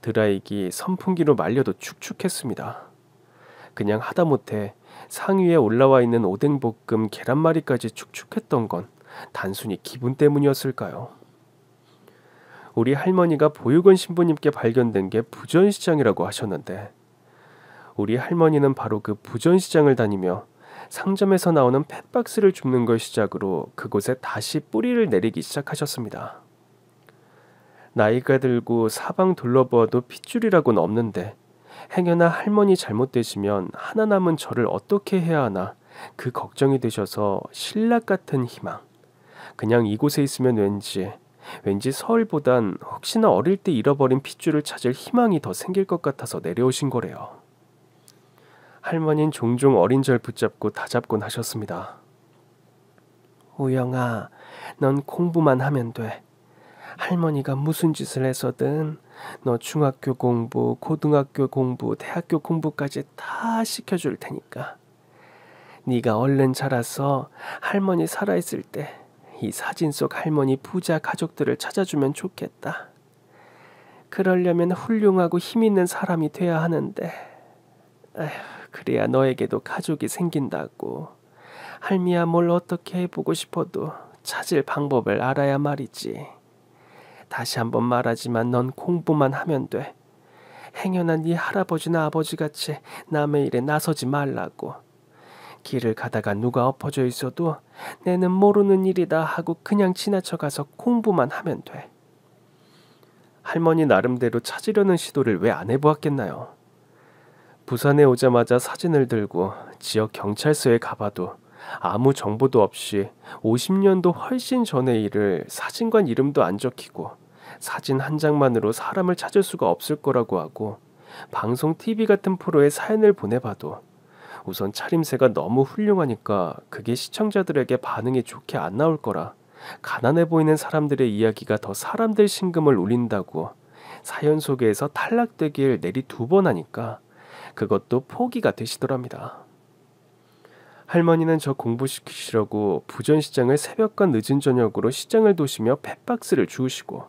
드라이기, 선풍기로 말려도 축축했습니다. 그냥 하다못해 상위에 올라와 있는 오뎅볶음, 계란말이까지 축축했던 건 단순히 기분 때문이었을까요? 우리 할머니가 보육원 신부님께 발견된 게 부전시장이라고 하셨는데 우리 할머니는 바로 그 부전시장을 다니며 상점에서 나오는 펫박스를 줍는 걸 시작으로 그곳에 다시 뿌리를 내리기 시작하셨습니다. 나이가 들고 사방 둘러보아도 핏줄이라고는 없는데 행여나 할머니 잘못되시면 하나 남은 저를 어떻게 해야 하나 그 걱정이 되셔서 신락 같은 희망. 그냥 이곳에 있으면 왠지 서울보단 혹시나 어릴 때 잃어버린 핏줄을 찾을 희망이 더 생길 것 같아서 내려오신 거래요. 할머니는 종종 어린 절 붙잡고 다잡곤 하셨습니다. 우영아, 넌 공부만 하면 돼. 할머니가 무슨 짓을 해서든 너 중학교 공부, 고등학교 공부, 대학교 공부까지 다 시켜줄 테니까. 네가 얼른 자라서 할머니 살아있을 때 이 사진 속 할머니 부자 가족들을 찾아주면 좋겠다. 그러려면 훌륭하고 힘있는 사람이 돼야 하는데 에휴, 그래야 너에게도 가족이 생긴다고. 할미야 뭘 어떻게 해보고 싶어도 찾을 방법을 알아야 말이지. 다시 한번 말하지만 넌 공부만 하면 돼. 행여나 네 할아버지나 아버지같이 남의 일에 나서지 말라고. 길을 가다가 누가 엎어져 있어도 내는 모르는 일이다 하고 그냥 지나쳐가서 공부만 하면 돼. 할머니 나름대로 찾으려는 시도를 왜 안 해보았겠나요? 부산에 오자마자 사진을 들고 지역 경찰서에 가봐도 아무 정보도 없이 50년도 훨씬 전의 일을 사진관 이름도 안 적히고 사진 한 장만으로 사람을 찾을 수가 없을 거라고 하고 방송 TV 같은 프로에 사연을 보내봐도 우선 차림새가 너무 훌륭하니까 그게 시청자들에게 반응이 좋게 안 나올 거라 가난해 보이는 사람들의 이야기가 더 사람들 심금을 울린다고 사연 소개에서 탈락되길 내리 2번 하니까 그것도 포기가 되시더랍니다. 할머니는 저 공부시키시려고 부전시장을 새벽과 늦은 저녁으로 시장을 도시며 펫박스를 주우시고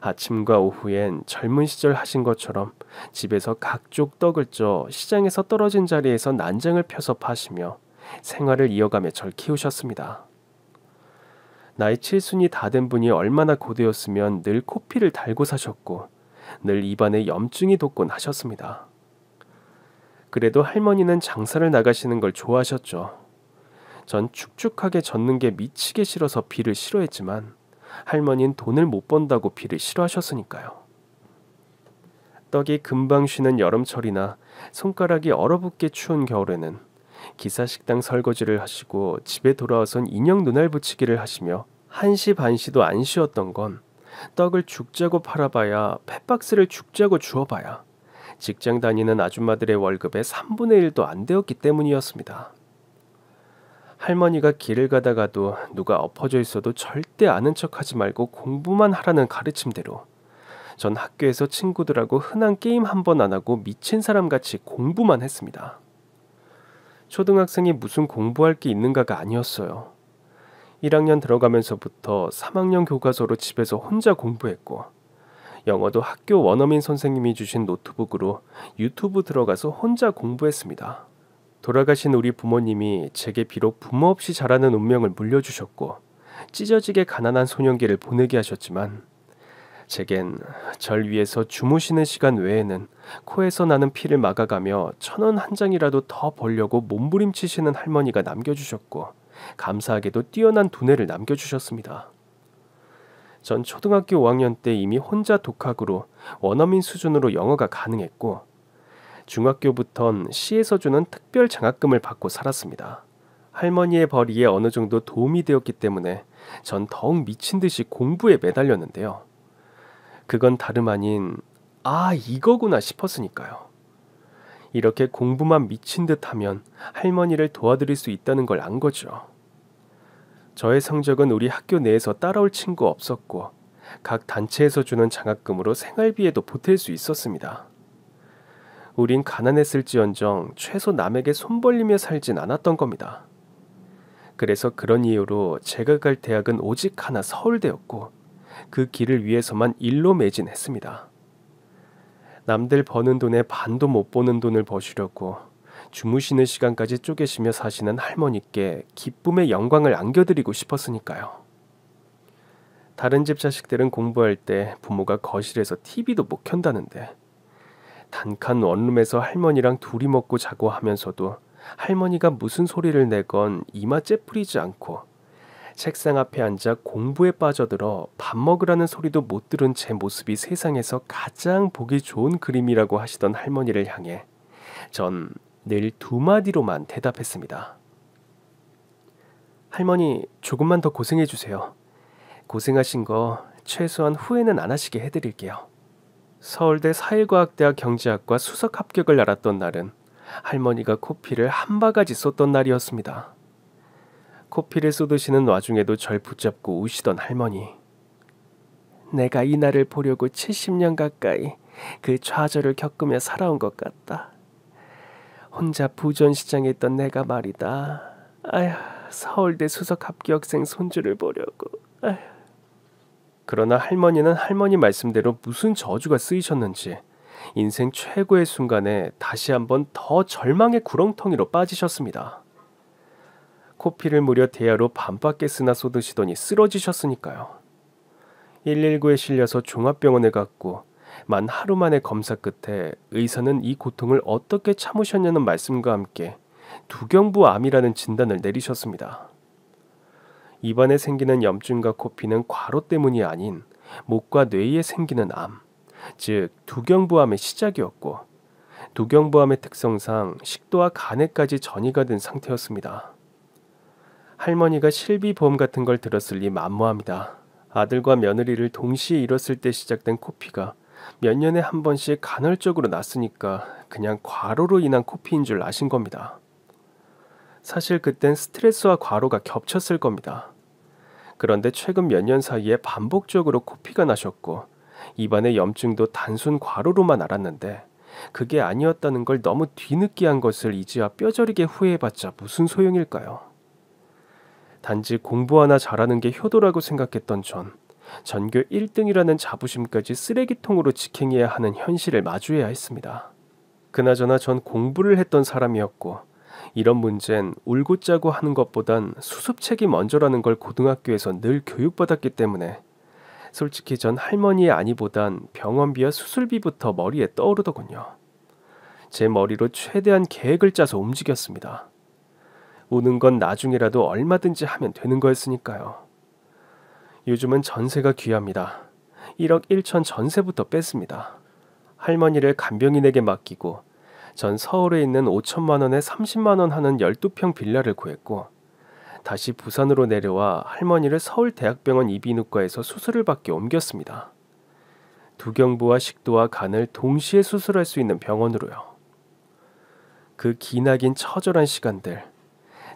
아침과 오후엔 젊은 시절 하신 것처럼 집에서 각종 떡을 쪄 시장에서 떨어진 자리에서 난장을 펴서 파시며 생활을 이어가며 절 키우셨습니다. 나이 7순이 다 된 분이 얼마나 고되었으면 늘 코피를 달고 사셨고 늘 입안에 염증이 돋곤 하셨습니다. 그래도 할머니는 장사를 나가시는 걸 좋아하셨죠. 전 축축하게 젓는 게 미치게 싫어서 비를 싫어했지만 할머니는 돈을 못 번다고 비를 싫어하셨으니까요. 떡이 금방 쉬는 여름철이나 손가락이 얼어붙게 추운 겨울에는 기사식당 설거지를 하시고 집에 돌아와선 인형 눈알 붙이기를 하시며 한시 반시도 안 쉬었던 건 떡을 죽자고 팔아봐야 펫박스를 죽자고 주워봐야 직장 다니는 아줌마들의 월급의 3분의 1도 안 되었기 때문이었습니다. 할머니가 길을 가다가도 누가 엎어져 있어도 절대 아는 척하지 말고 공부만 하라는 가르침대로 전 학교에서 친구들하고 흔한 게임 한 번 안 하고 미친 사람같이 공부만 했습니다. 초등학생이 무슨 공부할 게 있는가가 아니었어요. 1학년 들어가면서부터 3학년 교과서로 집에서 혼자 공부했고 영어도 학교 원어민 선생님이 주신 노트북으로 유튜브 들어가서 혼자 공부했습니다. 돌아가신 우리 부모님이 제게 비록 부모 없이 자라는 운명을 물려주셨고 찢어지게 가난한 소년기를 보내게 하셨지만 제겐 절 위해서 주무시는 시간 외에는 코에서 나는 피를 막아가며 1,000원 한 장이라도 더 벌려고 몸부림치시는 할머니가 남겨주셨고 감사하게도 뛰어난 두뇌를 남겨주셨습니다. 전 초등학교 5학년 때 이미 혼자 독학으로 원어민 수준으로 영어가 가능했고 중학교부턴 시에서 주는 특별 장학금을 받고 살았습니다. 할머니의 벌이에 어느 정도 도움이 되었기 때문에 전 더욱 미친 듯이 공부에 매달렸는데요. 그건 다름 아닌 이거구나 싶었으니까요. 이렇게 공부만 미친 듯 하면 할머니를 도와드릴 수 있다는 걸 안 거죠. 저의 성적은 우리 학교 내에서 따라올 친구 없었고 각 단체에서 주는 장학금으로 생활비에도 보탤 수 있었습니다. 우린 가난했을지언정 최소 남에게 손 벌리며 살진 않았던 겁니다. 그래서 그런 이유로 제가 갈 대학은 오직 하나 서울대였고 그 길을 위해서만 일로 매진했습니다. 남들 버는 돈의 반도 못 버는 돈을 버시려고 주무시는 시간까지 쪼개시며 사시는 할머니께 기쁨의 영광을 안겨드리고 싶었으니까요. 다른 집 자식들은 공부할 때 부모가 거실에서 TV도 못 켠다는데 단칸 원룸에서 할머니랑 둘이 먹고 자고 하면서도 할머니가 무슨 소리를 내건 이마 째푸리지 않고 책상 앞에 앉아 공부에 빠져들어 밥 먹으라는 소리도 못 들은 제 모습이 세상에서 가장 보기 좋은 그림이라고 하시던 할머니를 향해 전 늘 2마디로만 대답했습니다. 할머니, 조금만 더 고생해 주세요. 고생하신 거 최소한 후회는 안 하시게 해드릴게요. 서울대 사회과학대학 경제학과 수석 합격을 알았던 날은 할머니가 코피를 한 바가지 쏟던 날이었습니다. 코피를 쏟으시는 와중에도 절 붙잡고 우시던 할머니. 내가 이 날을 보려고 70년 가까이 그 좌절을 겪으며 살아온 것 같다. 혼자 부전시장에 있던 내가 말이다. 서울대 수석 합격생 손주를 보려고. 그러나 할머니는 할머니 말씀대로 무슨 저주가 쓰이셨는지 인생 최고의 순간에 다시 한번 더 절망의 구렁텅이로 빠지셨습니다. 코피를 무려 대야로 반바켓스나 쏟으시더니 쓰러지셨으니까요. 119에 실려서 종합병원에 갔고 만 하루 만에 검사 끝에 의사는 이 고통을 어떻게 참으셨냐는 말씀과 함께 두경부암이라는 진단을 내리셨습니다. 입안에 생기는 염증과 코피는 과로 때문이 아닌 목과 뇌에 생기는 암, 즉 두경부암의 시작이었고 두경부암의 특성상 식도와 간에까지 전이가 된 상태였습니다. 할머니가 실비보험 같은 걸 들었을 리 만무합니다. 아들과 며느리를 동시에 잃었을 때 시작된 코피가 몇 년에 한 번씩 간헐적으로 났으니까 그냥 과로로 인한 코피인 줄 아신 겁니다. 사실 그땐 스트레스와 과로가 겹쳤을 겁니다. 그런데 최근 몇 년 사이에 반복적으로 코피가 나셨고 입안의 염증도 단순 과로로만 알았는데 그게 아니었다는 걸 너무 뒤늦게 한 것을 이제야 뼈저리게 후회해봤자 무슨 소용일까요? 단지 공부 하나 잘하는 게 효도라고 생각했던 전교 1등이라는 자부심까지 쓰레기통으로 직행해야 하는 현실을 마주해야 했습니다. 그나저나 전 공부를 했던 사람이었고 이런 문제는 울고 짜고 하는 것보단 수습책이 먼저라는 걸 고등학교에서 늘 교육받았기 때문에 솔직히 전 할머니의 안위보단 병원비와 수술비부터 머리에 떠오르더군요. 제 머리로 최대한 계획을 짜서 움직였습니다. 우는 건 나중이라도 얼마든지 하면 되는 거였으니까요. 요즘은 전세가 귀합니다. 1억 1천 전세부터 뺐습니다. 할머니를 간병인에게 맡기고 전 서울에 있는 5천만 원에 30만 원 하는 12평 빌라를 구했고 다시 부산으로 내려와 할머니를 서울대학병원 이비인후과에서 수술을 받게 옮겼습니다. 두경부와 식도와 간을 동시에 수술할 수 있는 병원으로요. 그 기나긴 처절한 시간들,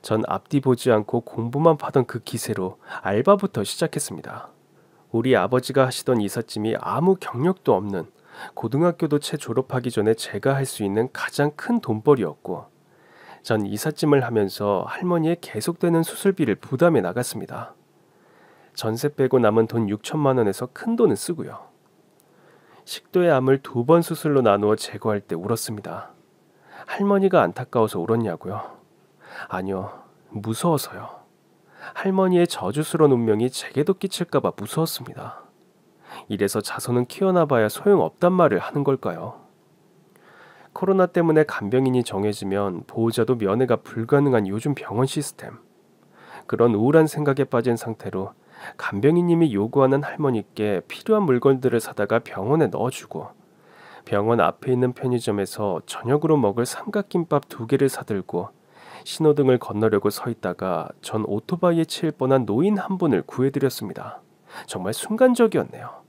전 앞뒤 보지 않고 공부만 파던 그 기세로 알바부터 시작했습니다. 우리 아버지가 하시던 이삿짐이 아무 경력도 없는 고등학교도 채 졸업하기 전에 제가 할 수 있는 가장 큰 돈벌이였고 전 이삿짐을 하면서 할머니의 계속되는 수술비를 부담해 나갔습니다. 전세 빼고 남은 돈 6천만 원에서 큰 돈은 쓰고요. 식도의 암을 2번 수술로 나누어 제거할 때 울었습니다. 할머니가 안타까워서 울었냐고요? 아니요, 무서워서요. 할머니의 저주스러운 운명이 제게도 끼칠까봐 무서웠습니다. 이래서 자손은 키워놔봐야 소용없단 말을 하는 걸까요? 코로나 때문에 간병인이 정해지면 보호자도 면회가 불가능한 요즘 병원 시스템. 그런 우울한 생각에 빠진 상태로 간병인님이 요구하는 할머니께 필요한 물건들을 사다가 병원에 넣어주고 병원 앞에 있는 편의점에서 저녁으로 먹을 삼각김밥 2개를 사들고 신호등을 건너려고 서 있다가 전 오토바이에 치일 뻔한 노인 한 분을 구해드렸습니다. 정말 순간적이었네요.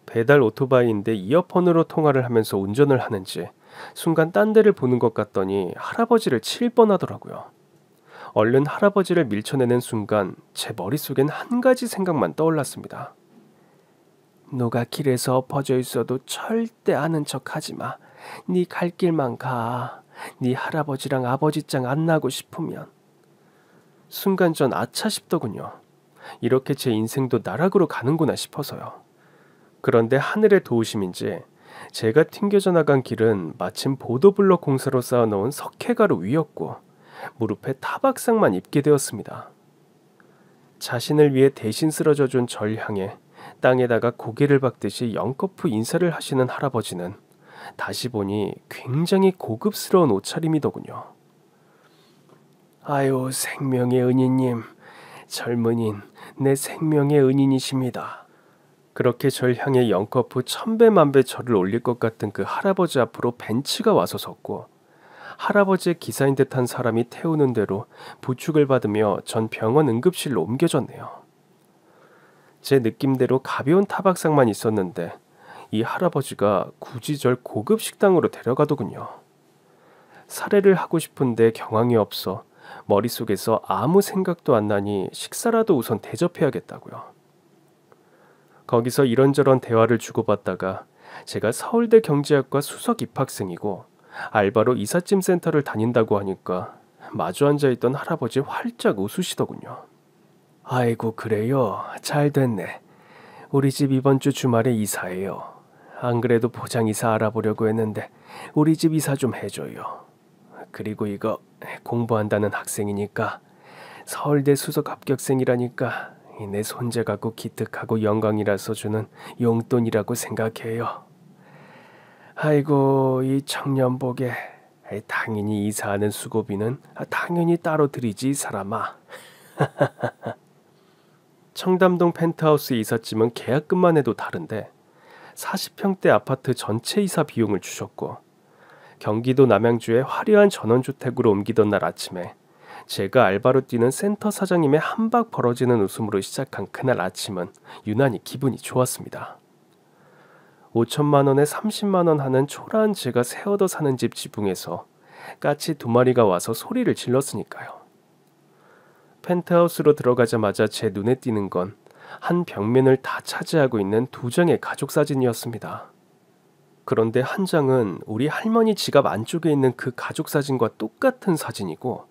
배달 오토바이인데 이어폰으로 통화를 하면서 운전을 하는지 순간 딴 데를 보는 것 같더니 할아버지를 치일 뻔하더라고요. 얼른 할아버지를 밀쳐내는 순간 제 머릿속엔 한 가지 생각만 떠올랐습니다. 누가 길에서 엎어져 있어도 절대 아는 척하지 마. 네 갈 길만 가. 네 할아버지랑 아버지짱 안 나고 싶으면. 순간 전 아차 싶더군요. 이렇게 제 인생도 나락으로 가는구나 싶어서요. 그런데 하늘의 도우심인지 제가 튕겨져 나간 길은 마침 보도블럭 공사로 쌓아놓은 석회가루 위였고 무릎에 타박상만 입게 되었습니다. 자신을 위해 대신 쓰러져준 절 향해 땅에다가 고개를 박듯이 연거푸 인사를 하시는 할아버지는 다시 보니 굉장히 고급스러운 옷차림이더군요. 아유, 생명의 은인님, 젊은인 내 생명의 은인이십니다. 그렇게 절 향해 연거푸 천배만배 절을 올릴 것 같은 그 할아버지 앞으로 벤츠가 와서 섰고 할아버지의 기사인 듯한 사람이 태우는 대로 부축을 받으며 전 병원 응급실로 옮겨졌네요. 제 느낌대로 가벼운 타박상만 있었는데 이 할아버지가 굳이 절 고급 식당으로 데려가더군요. 살해를 하고 싶은데 경황이 없어 머릿속에서 아무 생각도 안 나니 식사라도 우선 대접해야겠다고요. 거기서 이런저런 대화를 주고받다가 제가 서울대 경제학과 수석 입학생이고 알바로 이삿짐 센터를 다닌다고 하니까 마주 앉아있던 할아버지 활짝 웃으시더군요. 아이고 그래요. 잘 됐네. 우리 집 이번 주 주말에 이사해요. 안 그래도 포장이사 알아보려고 했는데 우리 집 이사 좀 해줘요. 그리고 이거 공부한다는 학생이니까 서울대 수석 합격생이라니까 내 손자가 꼭 기특하고 영광이라서 주는 용돈이라고 생각해요. 아이고 이 청년복에 당연히 이사하는 수고비는 당연히 따로 드리지 이 사람아. 청담동 펜트하우스 이삿짐은 계약금만 해도 다른데 40평대 아파트 전체 이사 비용을 주셨고 경기도 남양주의 화려한 전원주택으로 옮기던 날 아침에 제가 알바로 뛰는 센터 사장님의 한 박 벌어지는 웃음으로 시작한 그날 아침은 유난히 기분이 좋았습니다. 5천만 원에 30만 원 하는 초라한 제가 새 얻어 사는 집 지붕에서 까치 두 마리가 와서 소리를 질렀으니까요. 펜트하우스로 들어가자마자 제 눈에 띄는 건 한 벽면을 다 차지하고 있는 두 장의 가족 사진이었습니다. 그런데 한 장은 우리 할머니 지갑 안쪽에 있는 그 가족 사진과 똑같은 사진이고,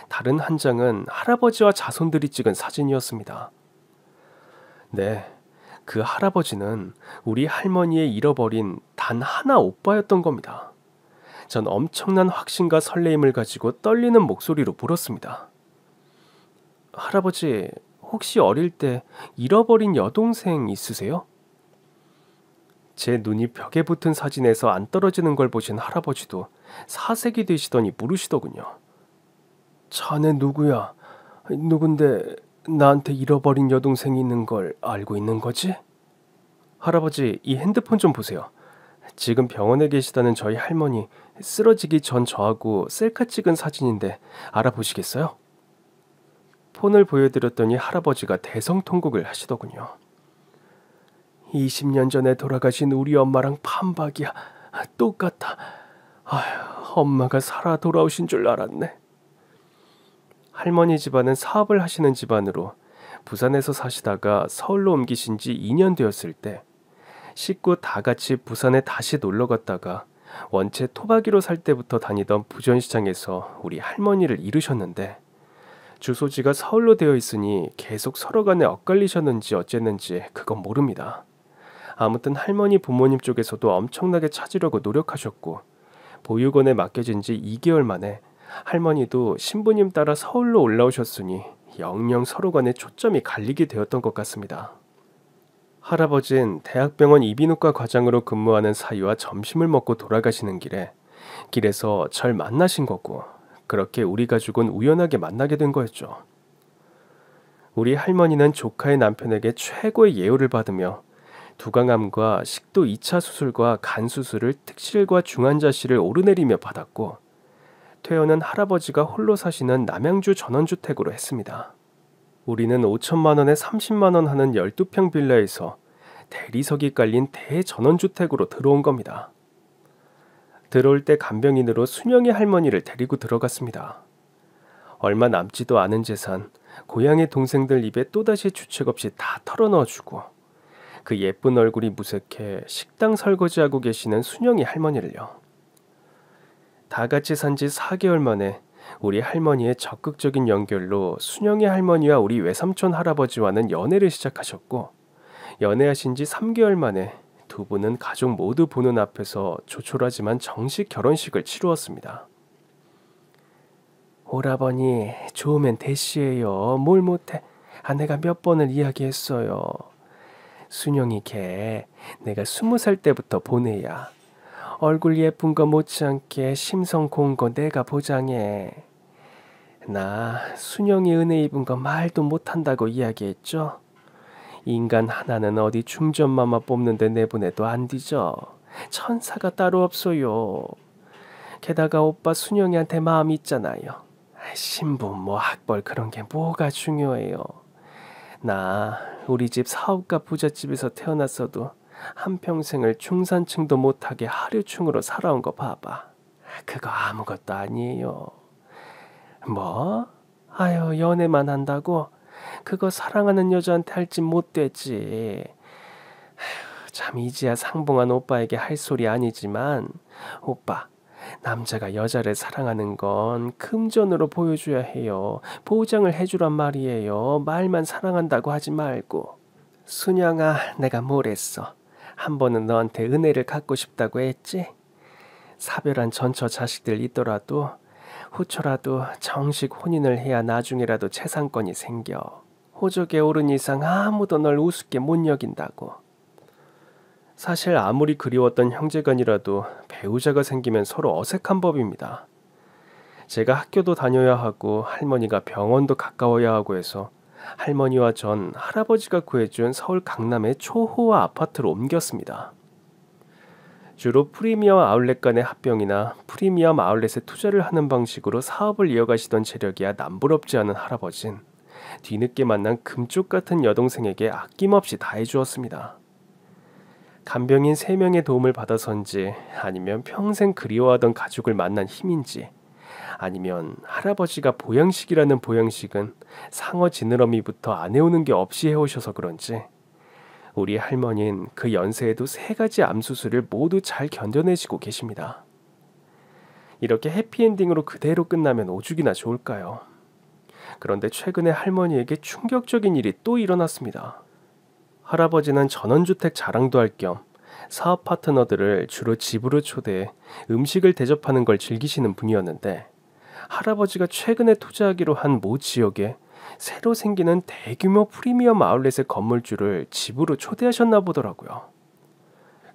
다른 한 장은 할아버지와 자손들이 찍은 사진이었습니다. 네, 그 할아버지는 우리 할머니의 잃어버린 단 하나 오빠였던 겁니다. 전 엄청난 확신과 설레임을 가지고 떨리는 목소리로 물었습니다. 할아버지, 혹시 어릴 때 잃어버린 여동생 있으세요? 제 눈이 벽에 붙은 사진에서 안 떨어지는 걸 보신 할아버지도 사색이 되시더니 물으시더군요. 자네 누구야? 누군데 나한테 잃어버린 여동생이 있는 걸 알고 있는 거지? 할아버지, 이 핸드폰 좀 보세요. 지금 병원에 계시다는 저희 할머니 쓰러지기 전 저하고 셀카 찍은 사진인데 알아보시겠어요? 폰을 보여드렸더니 할아버지가 대성통곡을 하시더군요. 20년 전에 돌아가신 우리 엄마랑 판박이야. 똑같아. 아휴, 엄마가 살아 돌아오신 줄 알았네. 할머니 집안은 사업을 하시는 집안으로 부산에서 사시다가 서울로 옮기신 지 2년 되었을 때 식구 다 같이 부산에 다시 놀러 갔다가 원체 토박이로 살 때부터 다니던 부전시장에서 우리 할머니를 잃으셨는데, 주소지가 서울로 되어 있으니 계속 서로 간에 엇갈리셨는지 어쨌는지 그건 모릅니다. 아무튼 할머니 부모님 쪽에서도 엄청나게 찾으려고 노력하셨고, 보육원에 맡겨진 지 2개월 만에 할머니도 신부님 따라 서울로 올라오셨으니 영영 서로 간에 초점이 갈리게 되었던 것 같습니다. 할아버진 대학병원 이비인후과 과장으로 근무하는 사이와 점심을 먹고 돌아가시는 길에서 절 만나신 거고, 그렇게 우리 가족은 우연하게 만나게 된 거였죠. 우리 할머니는 조카의 남편에게 최고의 예우를 받으며 두강암과 식도 2차 수술과 간 수술을 특실과 중환자실을 오르내리며 받았고, 퇴원은 할아버지가 홀로 사시는 남양주 전원주택으로 했습니다. 우리는 5천만 원에 30만 원 하는 12평 빌라에서 대리석이 깔린 대전원주택으로 들어온 겁니다. 들어올 때 간병인으로 순영이 할머니를 데리고 들어갔습니다. 얼마 남지도 않은 재산, 고향의 동생들 입에 또다시 주책 없이 다 털어넣어주고, 그 예쁜 얼굴이 무색해 식당 설거지하고 계시는 순영이 할머니를요. 다 같이 산 지 4개월 만에 우리 할머니의 적극적인 연결로 순영이 할머니와 우리 외삼촌 할아버지와는 연애를 시작하셨고, 연애하신 지 3개월 만에 두 분은 가족 모두 보는 앞에서 조촐하지만 정식 결혼식을 치루었습니다. 오라버니, 좋으면 대시해요. 뭘 못해. 내가 몇 번을 이야기했어요. 순영이 걔 내가 20살 때부터 보내야. 얼굴 예쁜 거 못지않게 심성 고운 거 내가 보장해. 나 순영이 은혜 입은 거 말도 못한다고 이야기했죠. 인간 하나는 어디 중전마마 뽑는데 내보내도 안 뒤져. 천사가 따로 없어요. 게다가 오빠 순영이한테 마음 있잖아요. 신부 뭐 학벌 그런 게 뭐가 중요해요. 나 우리 집 사업가 부잣집에서 태어났어도 한평생을 중산층도 못하게 하류층으로 살아온 거 봐봐. 그거 아무것도 아니에요. 뭐? 아유, 연애만 한다고? 그거 사랑하는 여자한테 할 짓 못 되지. 참 이제야 상봉한 오빠에게 할 소리 아니지만, 오빠, 남자가 여자를 사랑하는 건 금전으로 보여줘야 해요. 보장을 해주란 말이에요. 말만 사랑한다고 하지 말고. 순영아, 내가 뭘 했어? 한 번은 너한테 은혜를 갖고 싶다고 했지? 사별한 전처 자식들 있더라도 후처라도 정식 혼인을 해야 나중에라도 재산권이 생겨. 호적에 오른 이상 아무도 널 우습게 못 여긴다고. 사실 아무리 그리웠던 형제간이라도 배우자가 생기면 서로 어색한 법입니다. 제가 학교도 다녀야 하고 할머니가 병원도 가까워야 하고 해서 할머니와 전 할아버지가 구해준 서울 강남의 초호화 아파트로 옮겼습니다. 주로 프리미엄 아울렛 간의 합병이나 프리미엄 아울렛에 투자를 하는 방식으로 사업을 이어가시던 재력이야 남부럽지 않은 할아버진 뒤늦게 만난 금쪽 같은 여동생에게 아낌없이 다해주었습니다. 간병인 3명의 도움을 받아서인지 아니면 평생 그리워하던 가족을 만난 힘인지 아니면 할아버지가 보양식이라는 보양식은 상어 지느러미부터 안 해오는 게 없이 해오셔서 그런지 우리 할머니는 그 연세에도 3가지 암 수술을 모두 잘 견뎌내시고 계십니다. 이렇게 해피엔딩으로 그대로 끝나면 오죽이나 좋을까요? 그런데 최근에 할머니에게 충격적인 일이 또 일어났습니다. 할아버지는 전원주택 자랑도 할 겸 사업 파트너들을 주로 집으로 초대해 음식을 대접하는 걸 즐기시는 분이었는데 할아버지가 최근에 투자하기로 한 모 지역에 새로 생기는 대규모 프리미엄 아울렛의 건물주를 집으로 초대하셨나 보더라고요.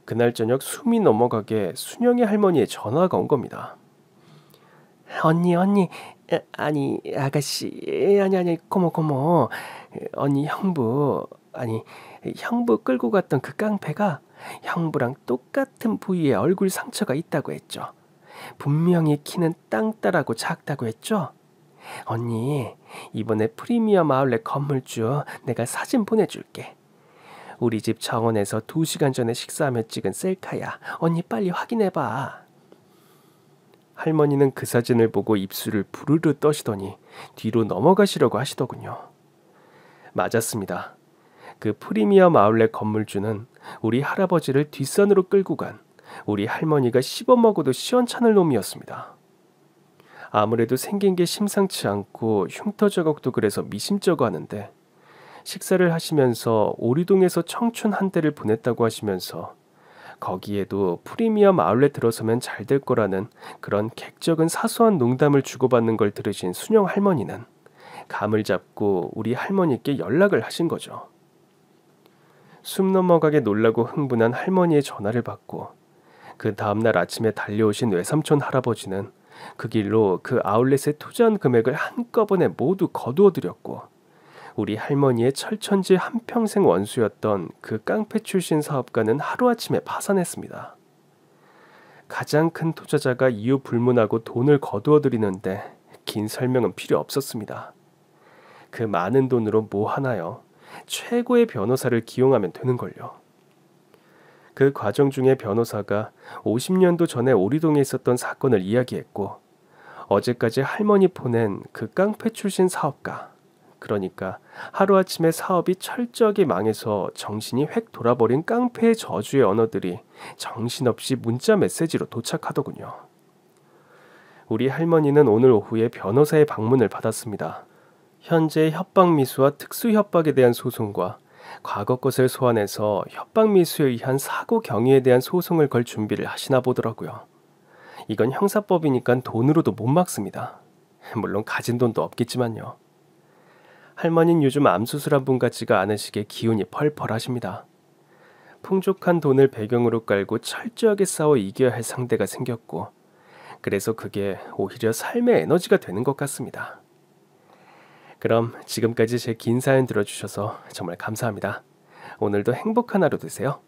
그날 저녁 숨이 넘어가게 순영이 할머니의 전화가 온 겁니다. 언니, 아니 아가씨, 아니 고모, 언니 형부 끌고 갔던 그 깡패가 형부랑 똑같은 부위에 얼굴 상처가 있다고 했죠. 분명히 키는 땅따라고 작다고 했죠. 언니, 이번에 프리미엄 아울렛 건물주 내가 사진 보내줄게. 우리 집 정원에서 2시간 전에 식사하며 찍은 셀카야. 언니 빨리 확인해봐. 할머니는 그 사진을 보고 입술을 부르르 떠시더니 뒤로 넘어가시려고 하시더군요. 맞았습니다. 그 프리미엄 아울렛 건물주는 우리 할아버지를 뒷산으로 끌고 간 우리 할머니가 씹어먹어도 시원찮을 놈이었습니다. 아무래도 생긴 게 심상치 않고 흉터 자국도 그래서 미심쩍어 하는데 식사를 하시면서 오리동에서 청춘 한 대를 보냈다고 하시면서 거기에도 프리미엄 아울렛 들어서면 잘 될 거라는 그런 객적은 사소한 농담을 주고받는 걸 들으신 순영 할머니는 감을 잡고 우리 할머니께 연락을 하신 거죠. 숨 넘어가게 놀라고 흥분한 할머니의 전화를 받고 그 다음날 아침에 달려오신 외삼촌 할아버지는 그 길로 그 아울렛에 투자한 금액을 한꺼번에 모두 거두어 드렸고 우리 할머니의 철천지 한평생 원수였던 그 깡패 출신 사업가는 하루아침에 파산했습니다. 가장 큰 투자자가 이유 불문하고 돈을 거두어 드리는데 긴 설명은 필요 없었습니다. 그 많은 돈으로 뭐 하나요? 최고의 변호사를 기용하면 되는걸요. 그 과정 중에 변호사가 50년도 전에 오리동에 있었던 사건을 이야기했고 어제까지 할머니 보낸 그 깡패 출신 사업가, 그러니까 하루아침에 사업이 철저하게 망해서 정신이 획 돌아버린 깡패의 저주의 언어들이 정신없이 문자 메시지로 도착하더군요. 우리 할머니는 오늘 오후에 변호사의 방문을 받았습니다. 현재 협박미수와 특수협박에 대한 소송과 과거 것을 소환해서 협박미수에 의한 사고 경위에 대한 소송을 걸 준비를 하시나 보더라고요. 이건 형사법이니까 돈으로도 못 막습니다. 물론 가진 돈도 없겠지만요. 할머니는 요즘 암수술한 분 같지가 않으시게 기운이 펄펄 하십니다. 풍족한 돈을 배경으로 깔고 철저하게 싸워 이겨야 할 상대가 생겼고 그래서 그게 오히려 삶의 에너지가 되는 것 같습니다. 그럼 지금까지 제 긴 사연 들어주셔서 정말 감사합니다. 오늘도 행복한 하루 되세요.